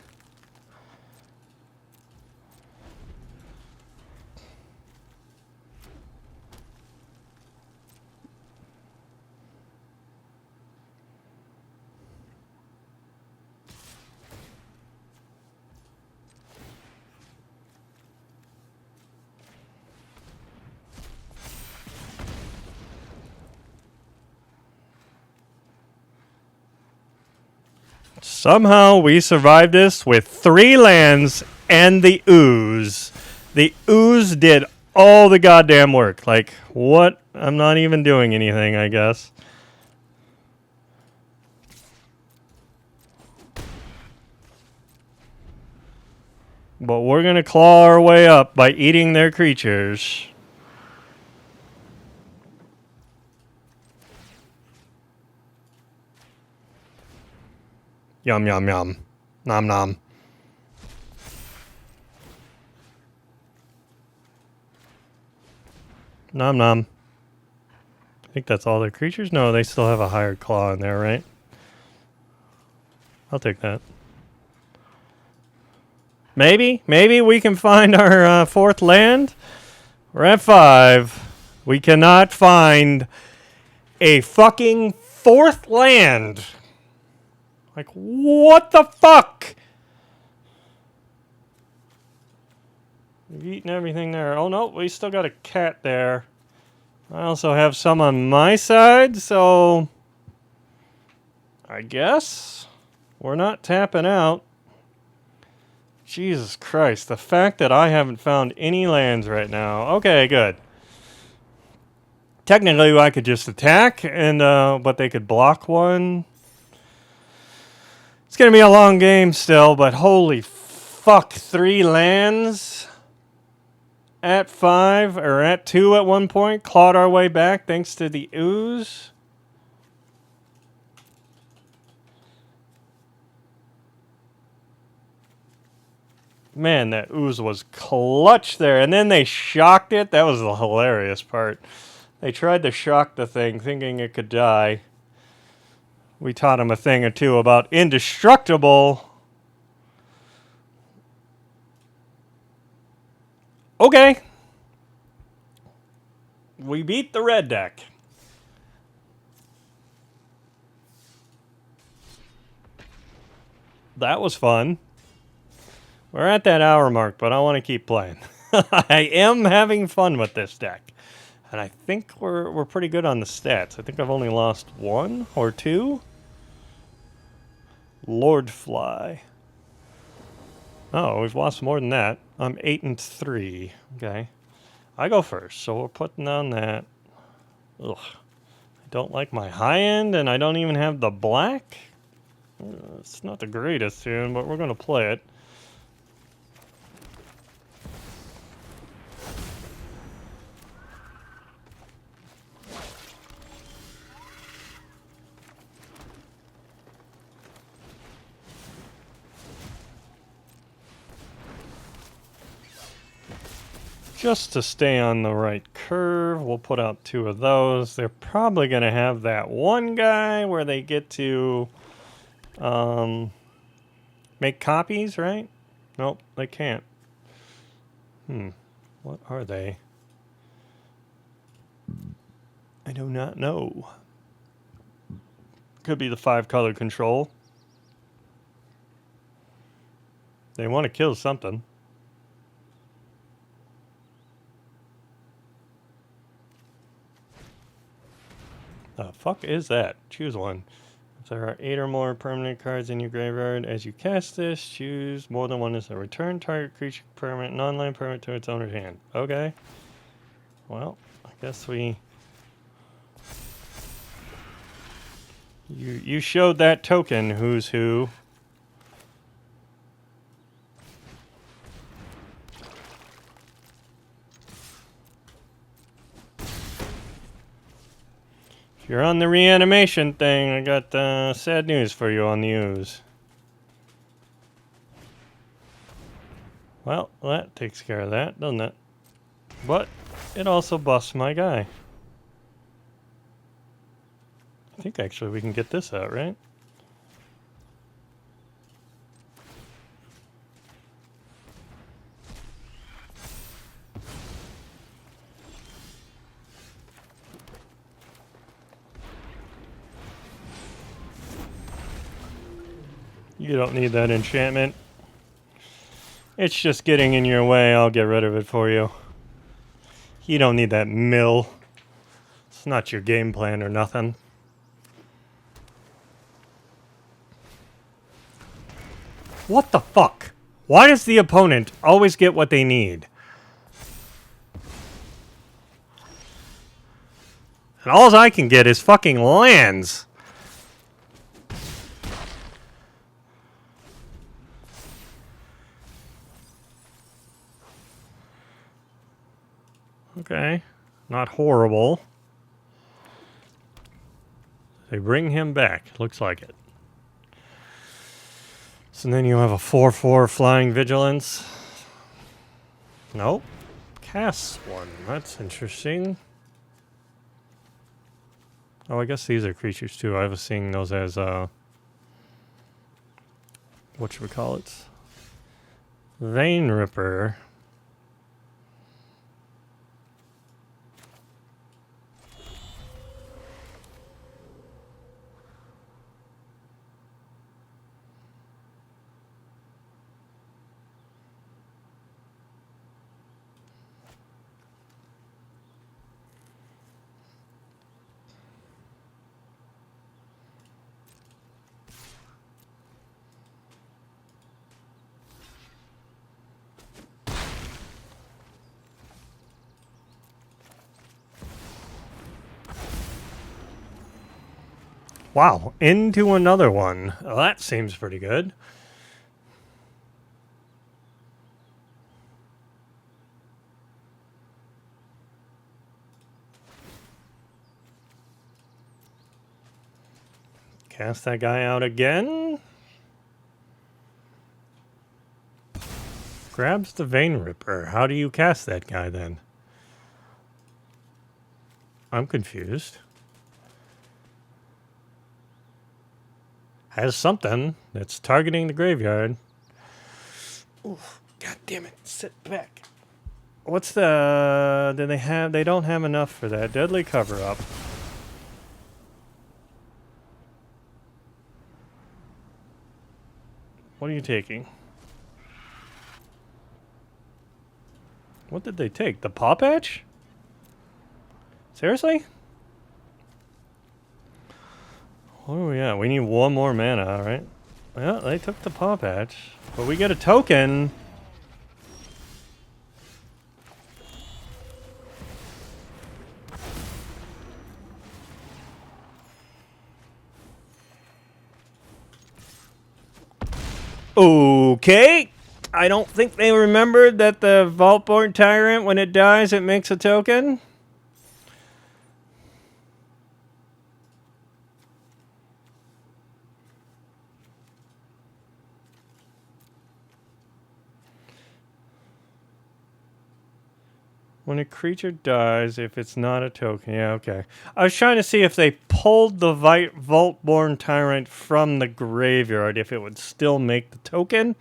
Somehow we survived this with 3 lands and the Ooze. The Ooze did all the goddamn work. Like, what? I'm not even doing anything, I guess. But we're going to claw our way up by eating their creatures. Yum, yum, yum. Nom, nom. Nom, nom. I think that's all their creatures? No, they still have a higher claw in there, right? I'll take that. Maybe we can find our 4th land. We're at 5. We cannot find a fucking 4th land. Like, what the fuck? We've eaten everything there. Oh, no, we still got a cat there. I also have some on my side, so I guess we're not tapping out. Jesus Christ, the fact that I haven't found any lands right now. Okay, good. Technically, I could just attack, and but they could block one. It's going to be a long game still, but holy fuck, 3 lands at 5, or at 2 at one point. Clawed our way back thanks to the Ooze. Man, that Ooze was clutch there. And then they shocked it. That was the hilarious part. They tried to shock the thing, thinking it could die. We taught him a thing or two about Indestructible. Okay. We beat the red deck. That was fun. We're at that hour mark, but I want to keep playing. I am having fun with this deck. And I think we're pretty good on the stats. I think I've only lost 1 or 2. LordFly. Oh, we've lost more than that. I'm 8-3. Okay. I go first, so we're putting on that. Ugh. I don't like my high end, and I don't even have the black. It's not the greatest tune, but we're going to play it. Just to stay on the right curve, we'll put out 2 of those. They're probably going to have that one guy where they get to make copies, right? Nope, they can't. What are they? I do not know. Could be the 5-color control. They want to kill something. The fuck is that? Choose one. If there are 8 or more permanent cards in your graveyard, as you cast this, choose more than one as a return target creature permanent, non-land permanent to its owner's hand. Okay. Well, I guess we... You showed that token, who's who. If you're on the reanimation thing, I got sad news for you on the Ooze. Well, that takes care of that, doesn't it? But it also busts my guy. I think actually we can get this out, right? You don't need that enchantment. It's just getting in your way. I'll get rid of it for you. You don't need that mill. It's not your game plan or nothing. What the fuck? Why does the opponent always get what they need? And all I can get is fucking lands. Okay. Not horrible. They bring him back. Looks like it. So then you have a 4/4 flying vigilance. Nope. Casts one. That's interesting. Oh, I guess these are creatures too. I was seeing those as whatchamacallit? Vein Ripper. Wow, into another one. Well, that seems pretty good. Cast that guy out again. Grabs the Vein Ripper. How do you cast that guy then? I'm confused. Has something that's targeting the graveyard. Oof, God damn it. Sit back. What's the... Do they have... They don't have enough for that. Deadly Cover-Up. What are you taking? What did they take? The Paw Patch? Seriously? What are we at? We need one more mana, alright? Well, they took the Paw Patch. But we get a token. Okay. I don't think they remembered that the Vaultborn Tyrant, when it dies, it makes a token. When a creature dies, if it's not a token. Yeah, okay. I was trying to see if they pulled the Vaultborn Tyrant from the graveyard, if it would still make the token.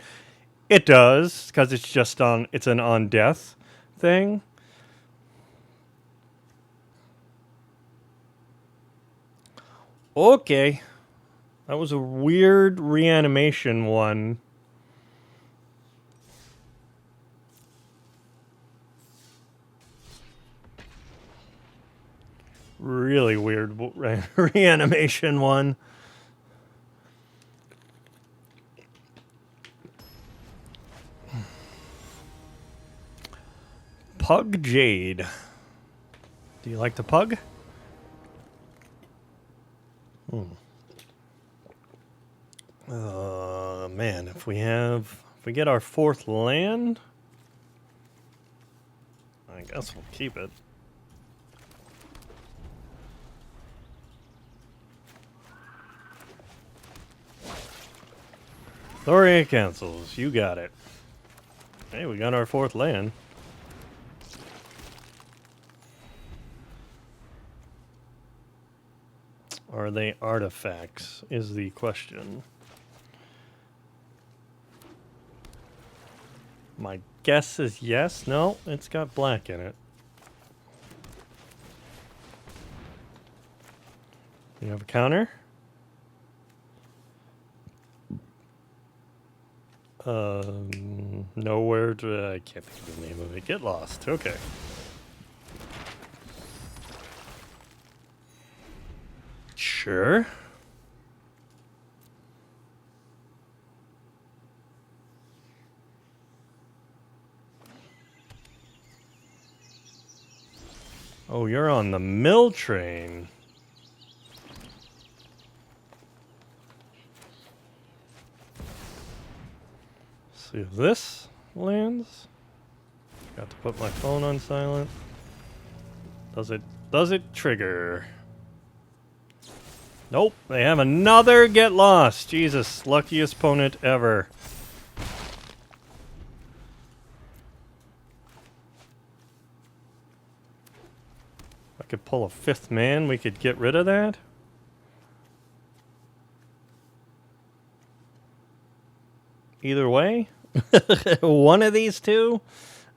It does, because it's just on, it's an on-death thing. Okay. That was a weird reanimation one. Really weird reanimation one. Pug Jade. Do you like the pug? Man, if we get our fourth land, I guess we'll keep it. Thoria cancels. You got it. Hey, we got our fourth land. Are they artifacts, is the question. My guess is yes. No, it's got black in it. You have a counter? Nowhere to... I can't think of the name of it. Get lost. Okay. Sure. Oh, you're on the mill train. See if this lands. Got to put my phone on silent. Does it trigger? Nope, they have another get lost. Jesus, luckiest opponent ever. If I could pull a fifth man, we could get rid of that. Either way, one of these two.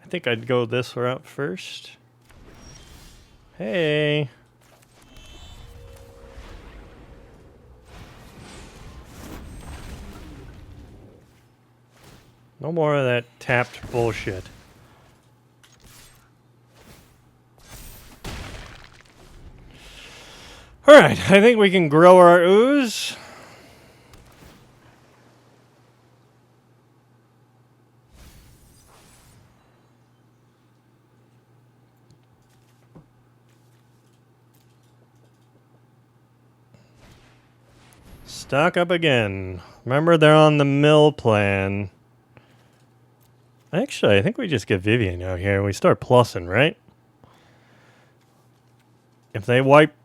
I think I'd go this route first. Hey. No more of that tapped bullshit. Alright, I think we can grow our ooze. Stock up again. Remember, they're on the mill plan. Actually, I think we just get Vivian out here. We start plussing, right? If they wipe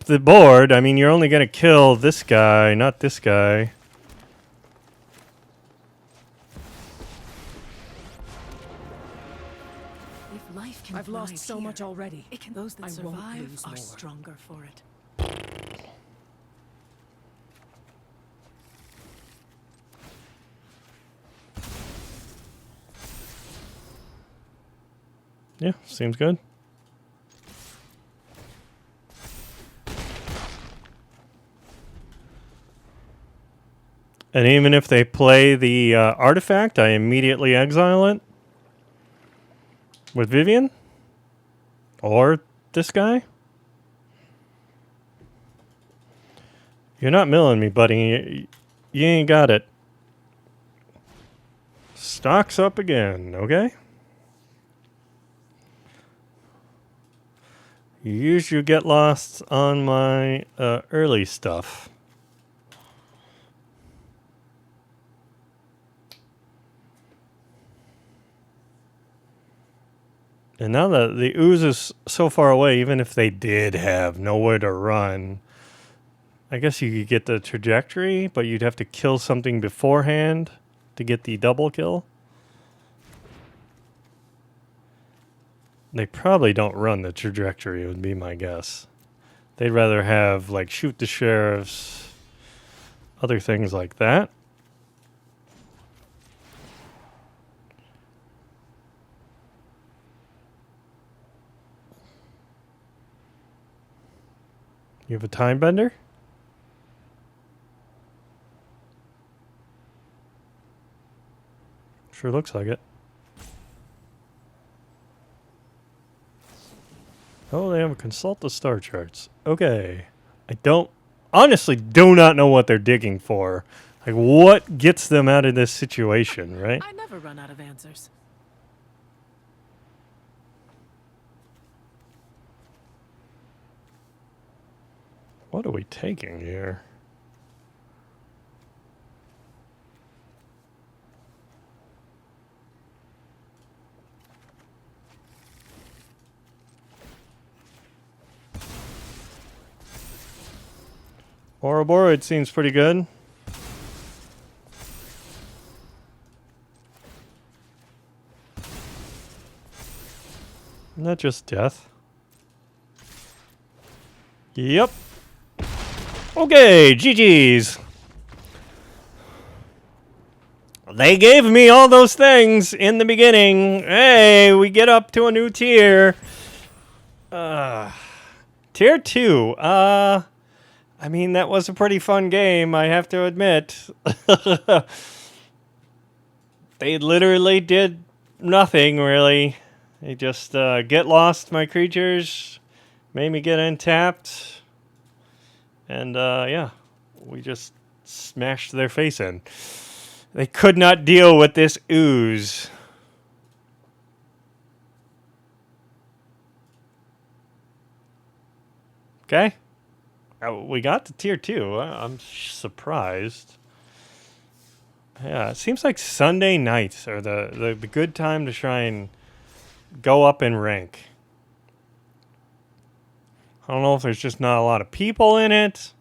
the board, I mean, you're only going to kill this guy, not this guy. If life can I've lost thrive so here, much already. it can, those that I won't survive lose are more. stronger for it. Yeah, seems good. And even if they play the artifact, I immediately exile it with Vivian or this guy. You're not milling me, buddy. You ain't got it. Stocks up again, okay? You use your get lost on my early stuff. And now that the ooze is so far away, even if they did have nowhere to run, I guess you could get the trajectory, but you'd have to kill something beforehand to get the double kill. They probably don't run the trajectory, would be my guess. They'd rather have, like, shoot the sheriffs, other things like that. You have a time bender? Sure looks like it. Oh, they have a consult the star charts. Okay. I honestly do not know what they're digging for. Like, what gets them out of this situation, right? I never run out of answers. What are we taking here? Ouroboros seems pretty good. Not just death. Yep. Okay, GG's. They gave me all those things in the beginning. Hey, we get up to a new tier. Tier 2. I mean, that was a pretty fun game, I have to admit. They literally did nothing, really. They just get lost my creatures, made me get untapped, and yeah, we just smashed their face in. They could not deal with this ooze. Okay. We got to tier 2. I'm surprised. Yeah, it seems like Sunday nights are the good time to try and go up in rank. I don't know if there's just not a lot of people in it.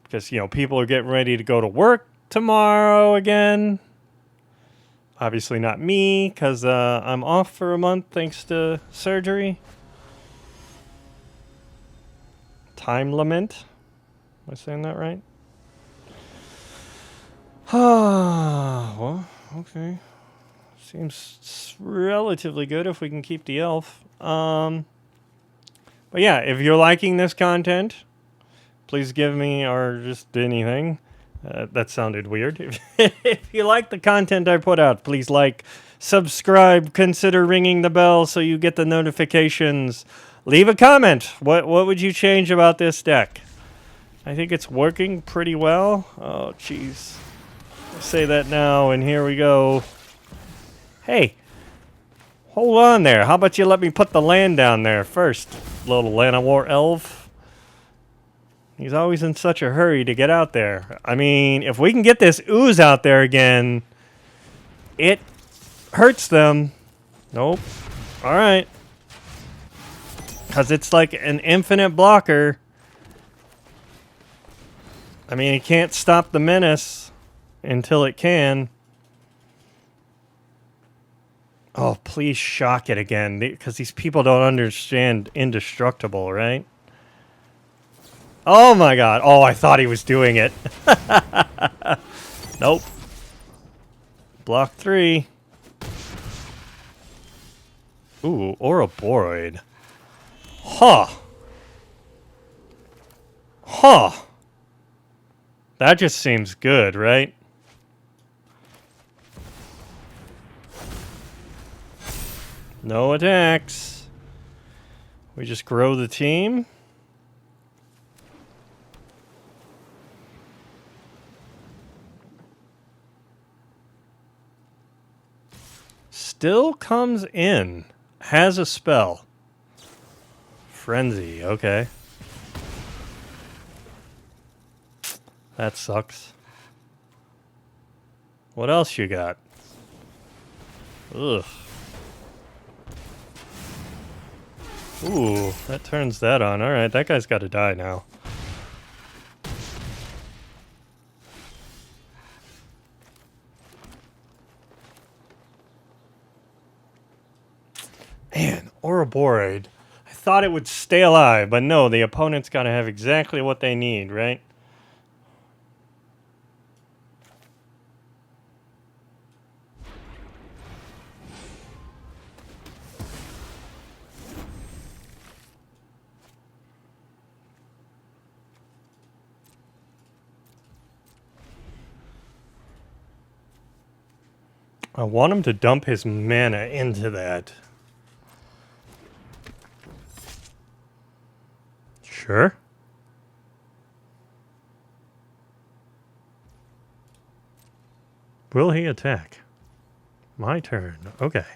Because, people are getting ready to go to work tomorrow again. Obviously not me, because I'm off for a month thanks to surgery. Timelement. Am I saying that right? Well, okay. Seems relatively good if we can keep the elf. But yeah, if you're liking this content, please give me, or just anything. That sounded weird. If you like the content I put out, please like, subscribe, consider ringing the bell so you get the notifications. Leave a comment. What would you change about this deck? I think it's working pretty well. Oh, jeez. I say that now, and here we go. Hey, hold on there. How about you let me put the land down there first, little Llanowar elf? He's always in such a hurry to get out there. I mean, if we can get this Ooze out there again, it hurts them. Nope. All right. Because it's like an infinite blocker. I mean, it can't stop the menace until it can. Oh, please shock it again. Because these people don't understand Indestructible, right? Oh my god. Oh, I thought he was doing it. Nope. Block 3. Ooh, Ouroboros. Huh. Huh. That just seems good, right? No attacks. We just grow the team. Still comes in. Has a spell. Frenzy, okay. That sucks. What else you got? Ugh. Ooh, that turns that on. Alright, that guy's got to die now. Man, Ouroboros. I thought it would stay alive, but no, the opponent's got to have exactly what they need, right? I want him to dump his mana into that. Sure. Will he attack? My turn. Okay.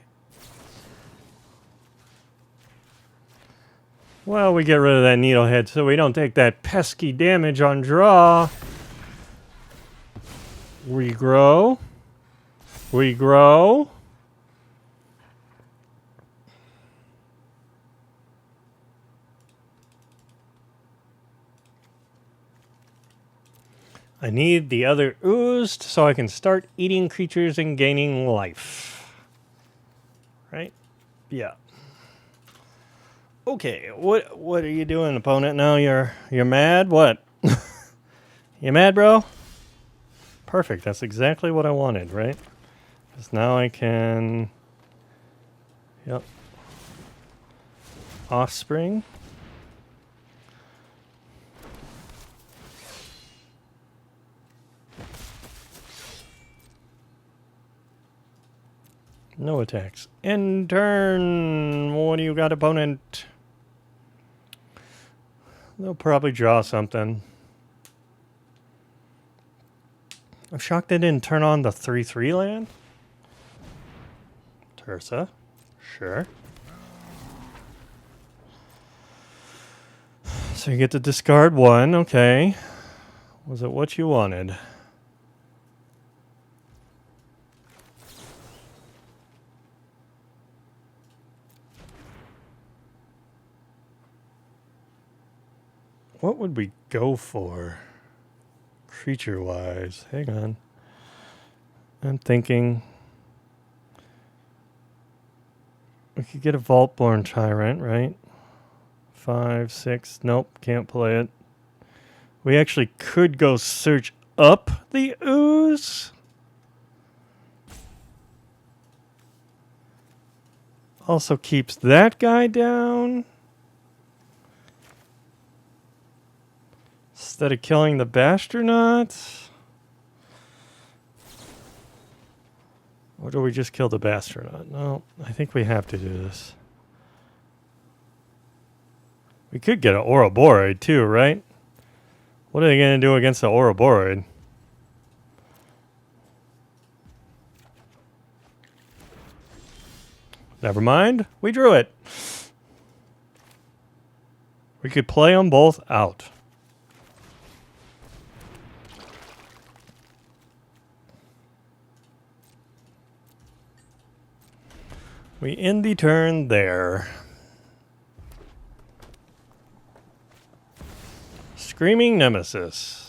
Well, we get rid of that needlehead so we don't take that pesky damage on draw. Regrow. Regrow. I need the other oozed so I can start eating creatures and gaining life. Right? Yeah. Okay, what are you doing, opponent? Now you're mad? What? You mad, bro? Perfect. That's exactly what I wanted, right? Because now I can... Yep. Offspring. No attacks. End turn. What do you got, opponent? They'll probably draw something. I'm shocked they didn't turn on the 3/3 land. Tersa. Sure. So you get to discard 1. Okay. Was it what you wanted? What would we go for? Creature-wise. Hang on. I'm thinking... We could get a Vaultborn Tyrant, right? 5, 6. Nope, can't play it. We actually could go search up the Ooze. Also keeps that guy down. Instead of killing the Bastronaut. Or do we just kill the Bastronaut? No, I think we have to do this. We could get an Ouroboros too, right? What are they going to do against the Ouroboros? Never mind. We drew it. We could play them both out. We end the turn there. Screaming Nemesis.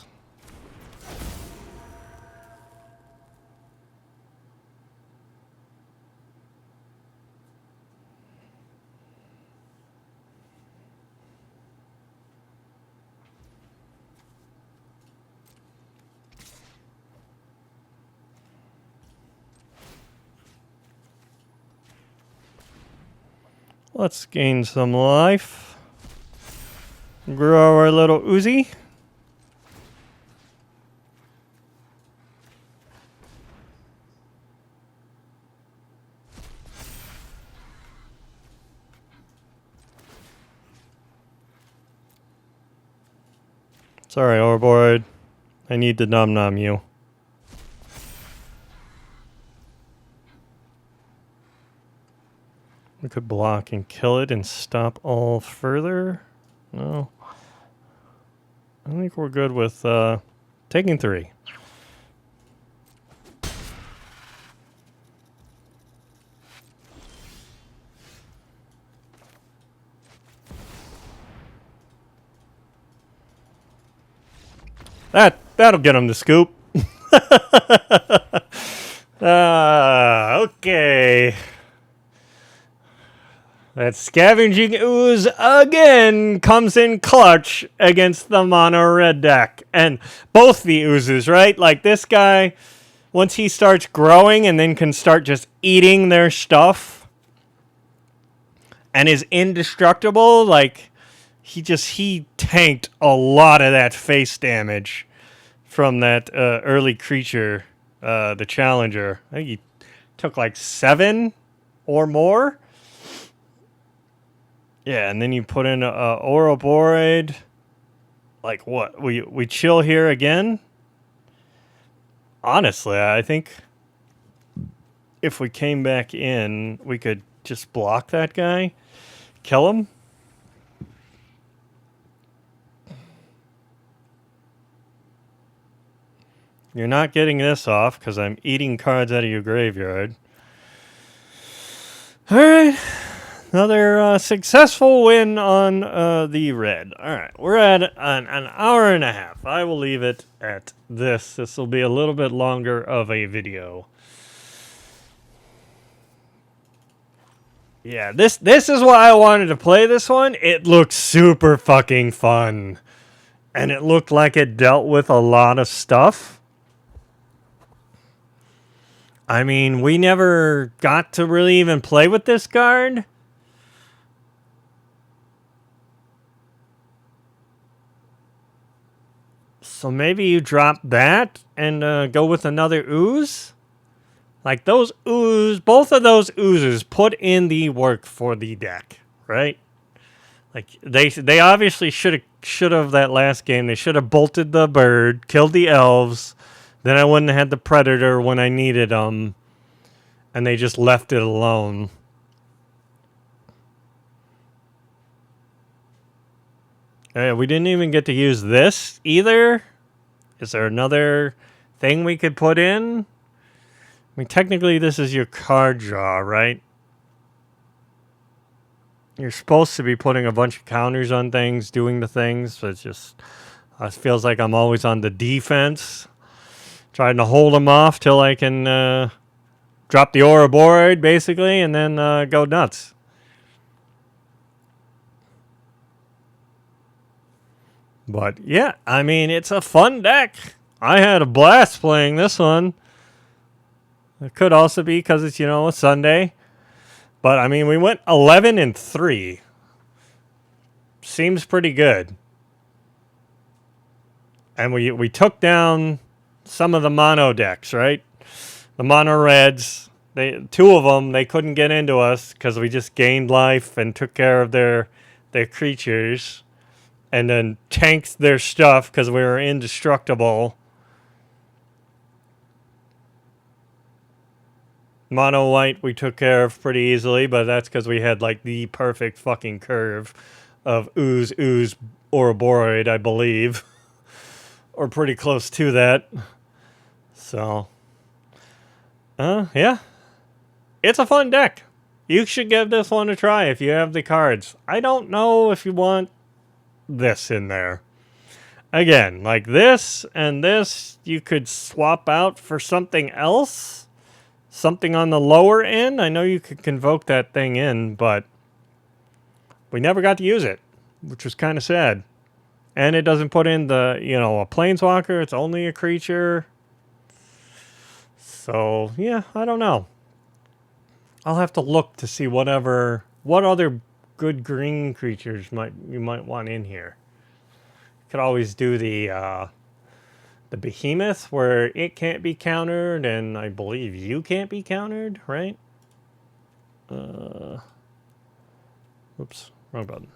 Let's gain some life. Grow our little Oozy. Sorry, overboard. I need to nom you. We could block and kill it and stop all further. No. I think we're good with taking 3. That'll get him to scoop. Okay. That Scavenging Ooze again comes in clutch against the Mono-Red deck. And both the Oozes, right? Like this guy, once he starts growing and then can start just eating their stuff and is indestructible, like he tanked a lot of that face damage from that early creature, the Challenger. I think he took like 7 or more. Yeah, and then you put in Ouroboros. Like what? We chill here again? Honestly, I think if we came back in, we could just block that guy, kill him. You're not getting this off because I'm eating cards out of your graveyard. All right. Another successful win on the red. All right, we're at an hour and a half. I will leave it at this. This will be a little bit longer of a video. Yeah, this is why I wanted to play this one. It looked super fucking fun. And it looked like it dealt with a lot of stuff. I mean, we never got to really even play with this card. So maybe you drop that and go with another Ooze? Like those Ooze, both of those Oozes put in the work for the deck, right? Like they obviously should have that last game. They should have bolted the bird, killed the elves. Then I wouldn't have had the Predator when I needed them. And they just left it alone. We didn't even get to use this either. Is there another thing we could put in? I mean, technically this is your card draw, right? You're supposed to be putting a bunch of counters on things, doing the things. So it feels like I'm always on the defense. Trying to hold them off till I can drop the Ouroboros, basically, and then go nuts. But yeah, I mean, it's a fun deck. I had a blast playing this one. It could also be because it's, a Sunday. But I mean, we went 11-3. Seems pretty good. And we took down some of the mono decks, right? The Mono-Reds. 2 of them, they couldn't get into us because we just gained life and took care of their creatures. And then tanked their stuff because we were indestructible. Mono white we took care of pretty easily, but that's because we had like the perfect fucking curve of ooze, Ouroboros, I believe. Or pretty close to that. So, yeah. It's a fun deck. You should give this one a try if you have the cards. I don't know if you want this in there. Again, like this and this, you could swap out for something else. Something on the lower end. I know you could convoke that thing in, but we never got to use it, which was kind of sad. And it doesn't put in the, a planeswalker. It's only a creature. So, yeah, I don't know. I'll have to look to see what other good green creatures you might want in here. Could always do the behemoth where it can't be countered, and I believe you can't be countered, right? Oops, wrong button.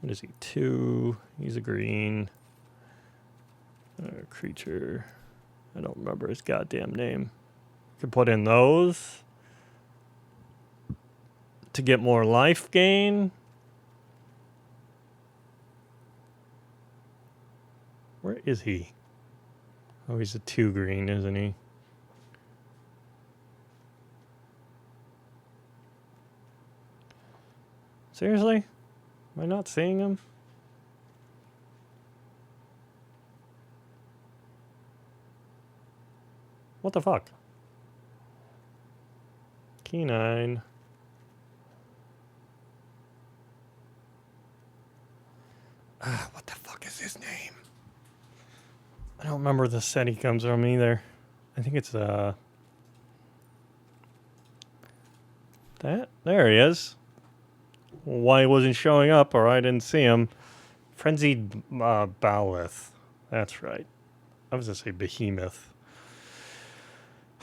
What is he? 2. He's a green creature. I don't remember his goddamn name. Could put in those to get more life gain. Where is he? Oh, he's a 2 green, isn't he? Seriously? Am I not seeing him? What the fuck? Key 9. What the fuck is his name? I don't remember the set he comes from either. I think it's that. There he is. Why he wasn't showing up, or I didn't see him. Frenzied Bowlith. That's right. I was going to say Behemoth.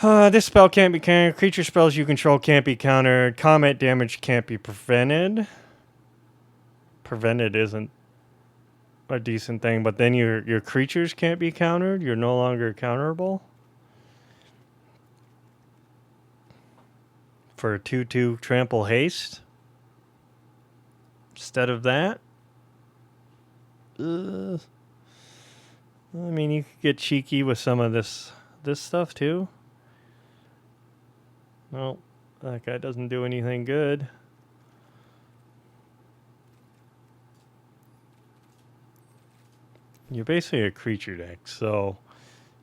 This spell can't be countered. Creature spells you control can't be countered. Combat damage can't be prevented. Prevented isn't a decent thing, but then your creatures can't be countered. You're no longer counterable. For a 2/2 trample haste. Instead of that. I mean, you could get cheeky with some of this stuff too. Well, that guy doesn't do anything good. You're basically a creature deck, so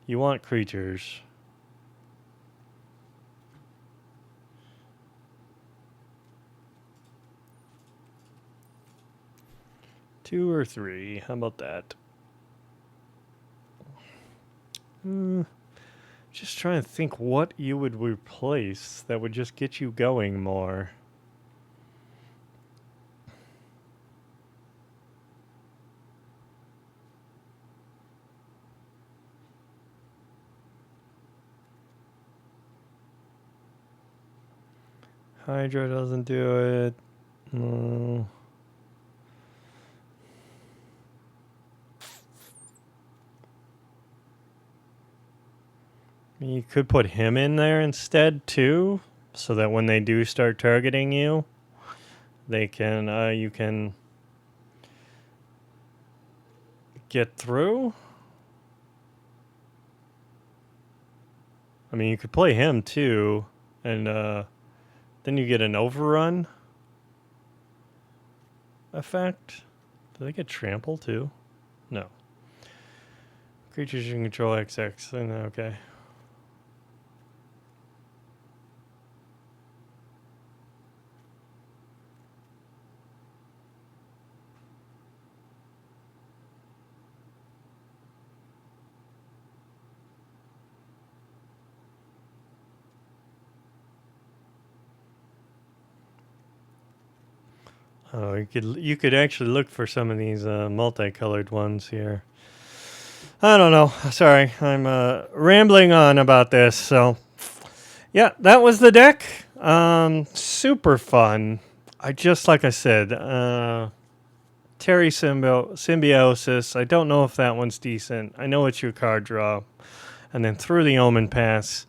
you want creatures. Two or three, how about that? Just trying to think what you would replace that would just get you going more. Hydra doesn't do it. No. You could put him in there instead too, so that when they do start targeting you, they can you can get through. I mean, you could play him too, and then you get an overrun effect. Do they get trample too? No. Creatures you can control XX. Okay. Oh, you could actually look for some of these multicolored ones here. I don't know. Sorry, I'm rambling on about this. So, yeah, that was the deck. Super fun. Like I said, Terrasymbiosis. I don't know if that one's decent. I know it's your card draw, and then through the Omenpath,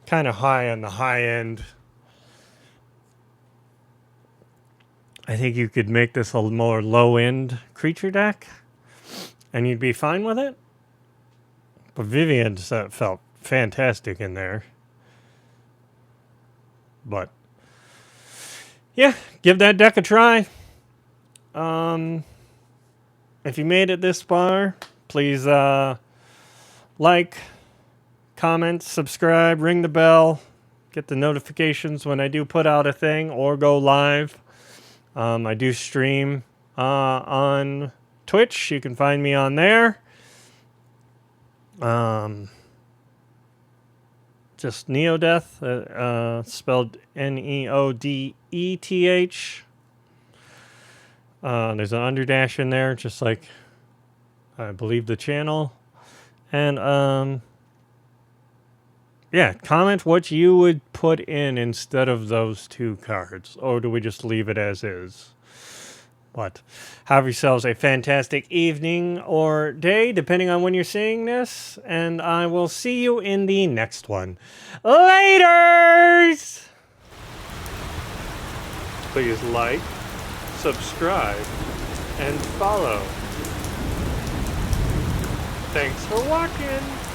kind of high on the high end. I think you could make this a more low-end creature deck, and you'd be fine with it. But Vivian felt fantastic in there. But yeah, give that deck a try. If you made it this far, please like, comment, subscribe, ring the bell, get the notifications when I do put out a thing or go live. I do stream on Twitch. You can find me on there. Just neo-deth, spelled Neodeth. There's an underdash in there, just like I believe the channel. And yeah, comment what you would put in instead of those two cards, or do we just leave it as is? But have yourselves a fantastic evening or day, depending on when you're seeing this, and I will see you in the next one. Laters! Please like, subscribe, and follow. Thanks for watching!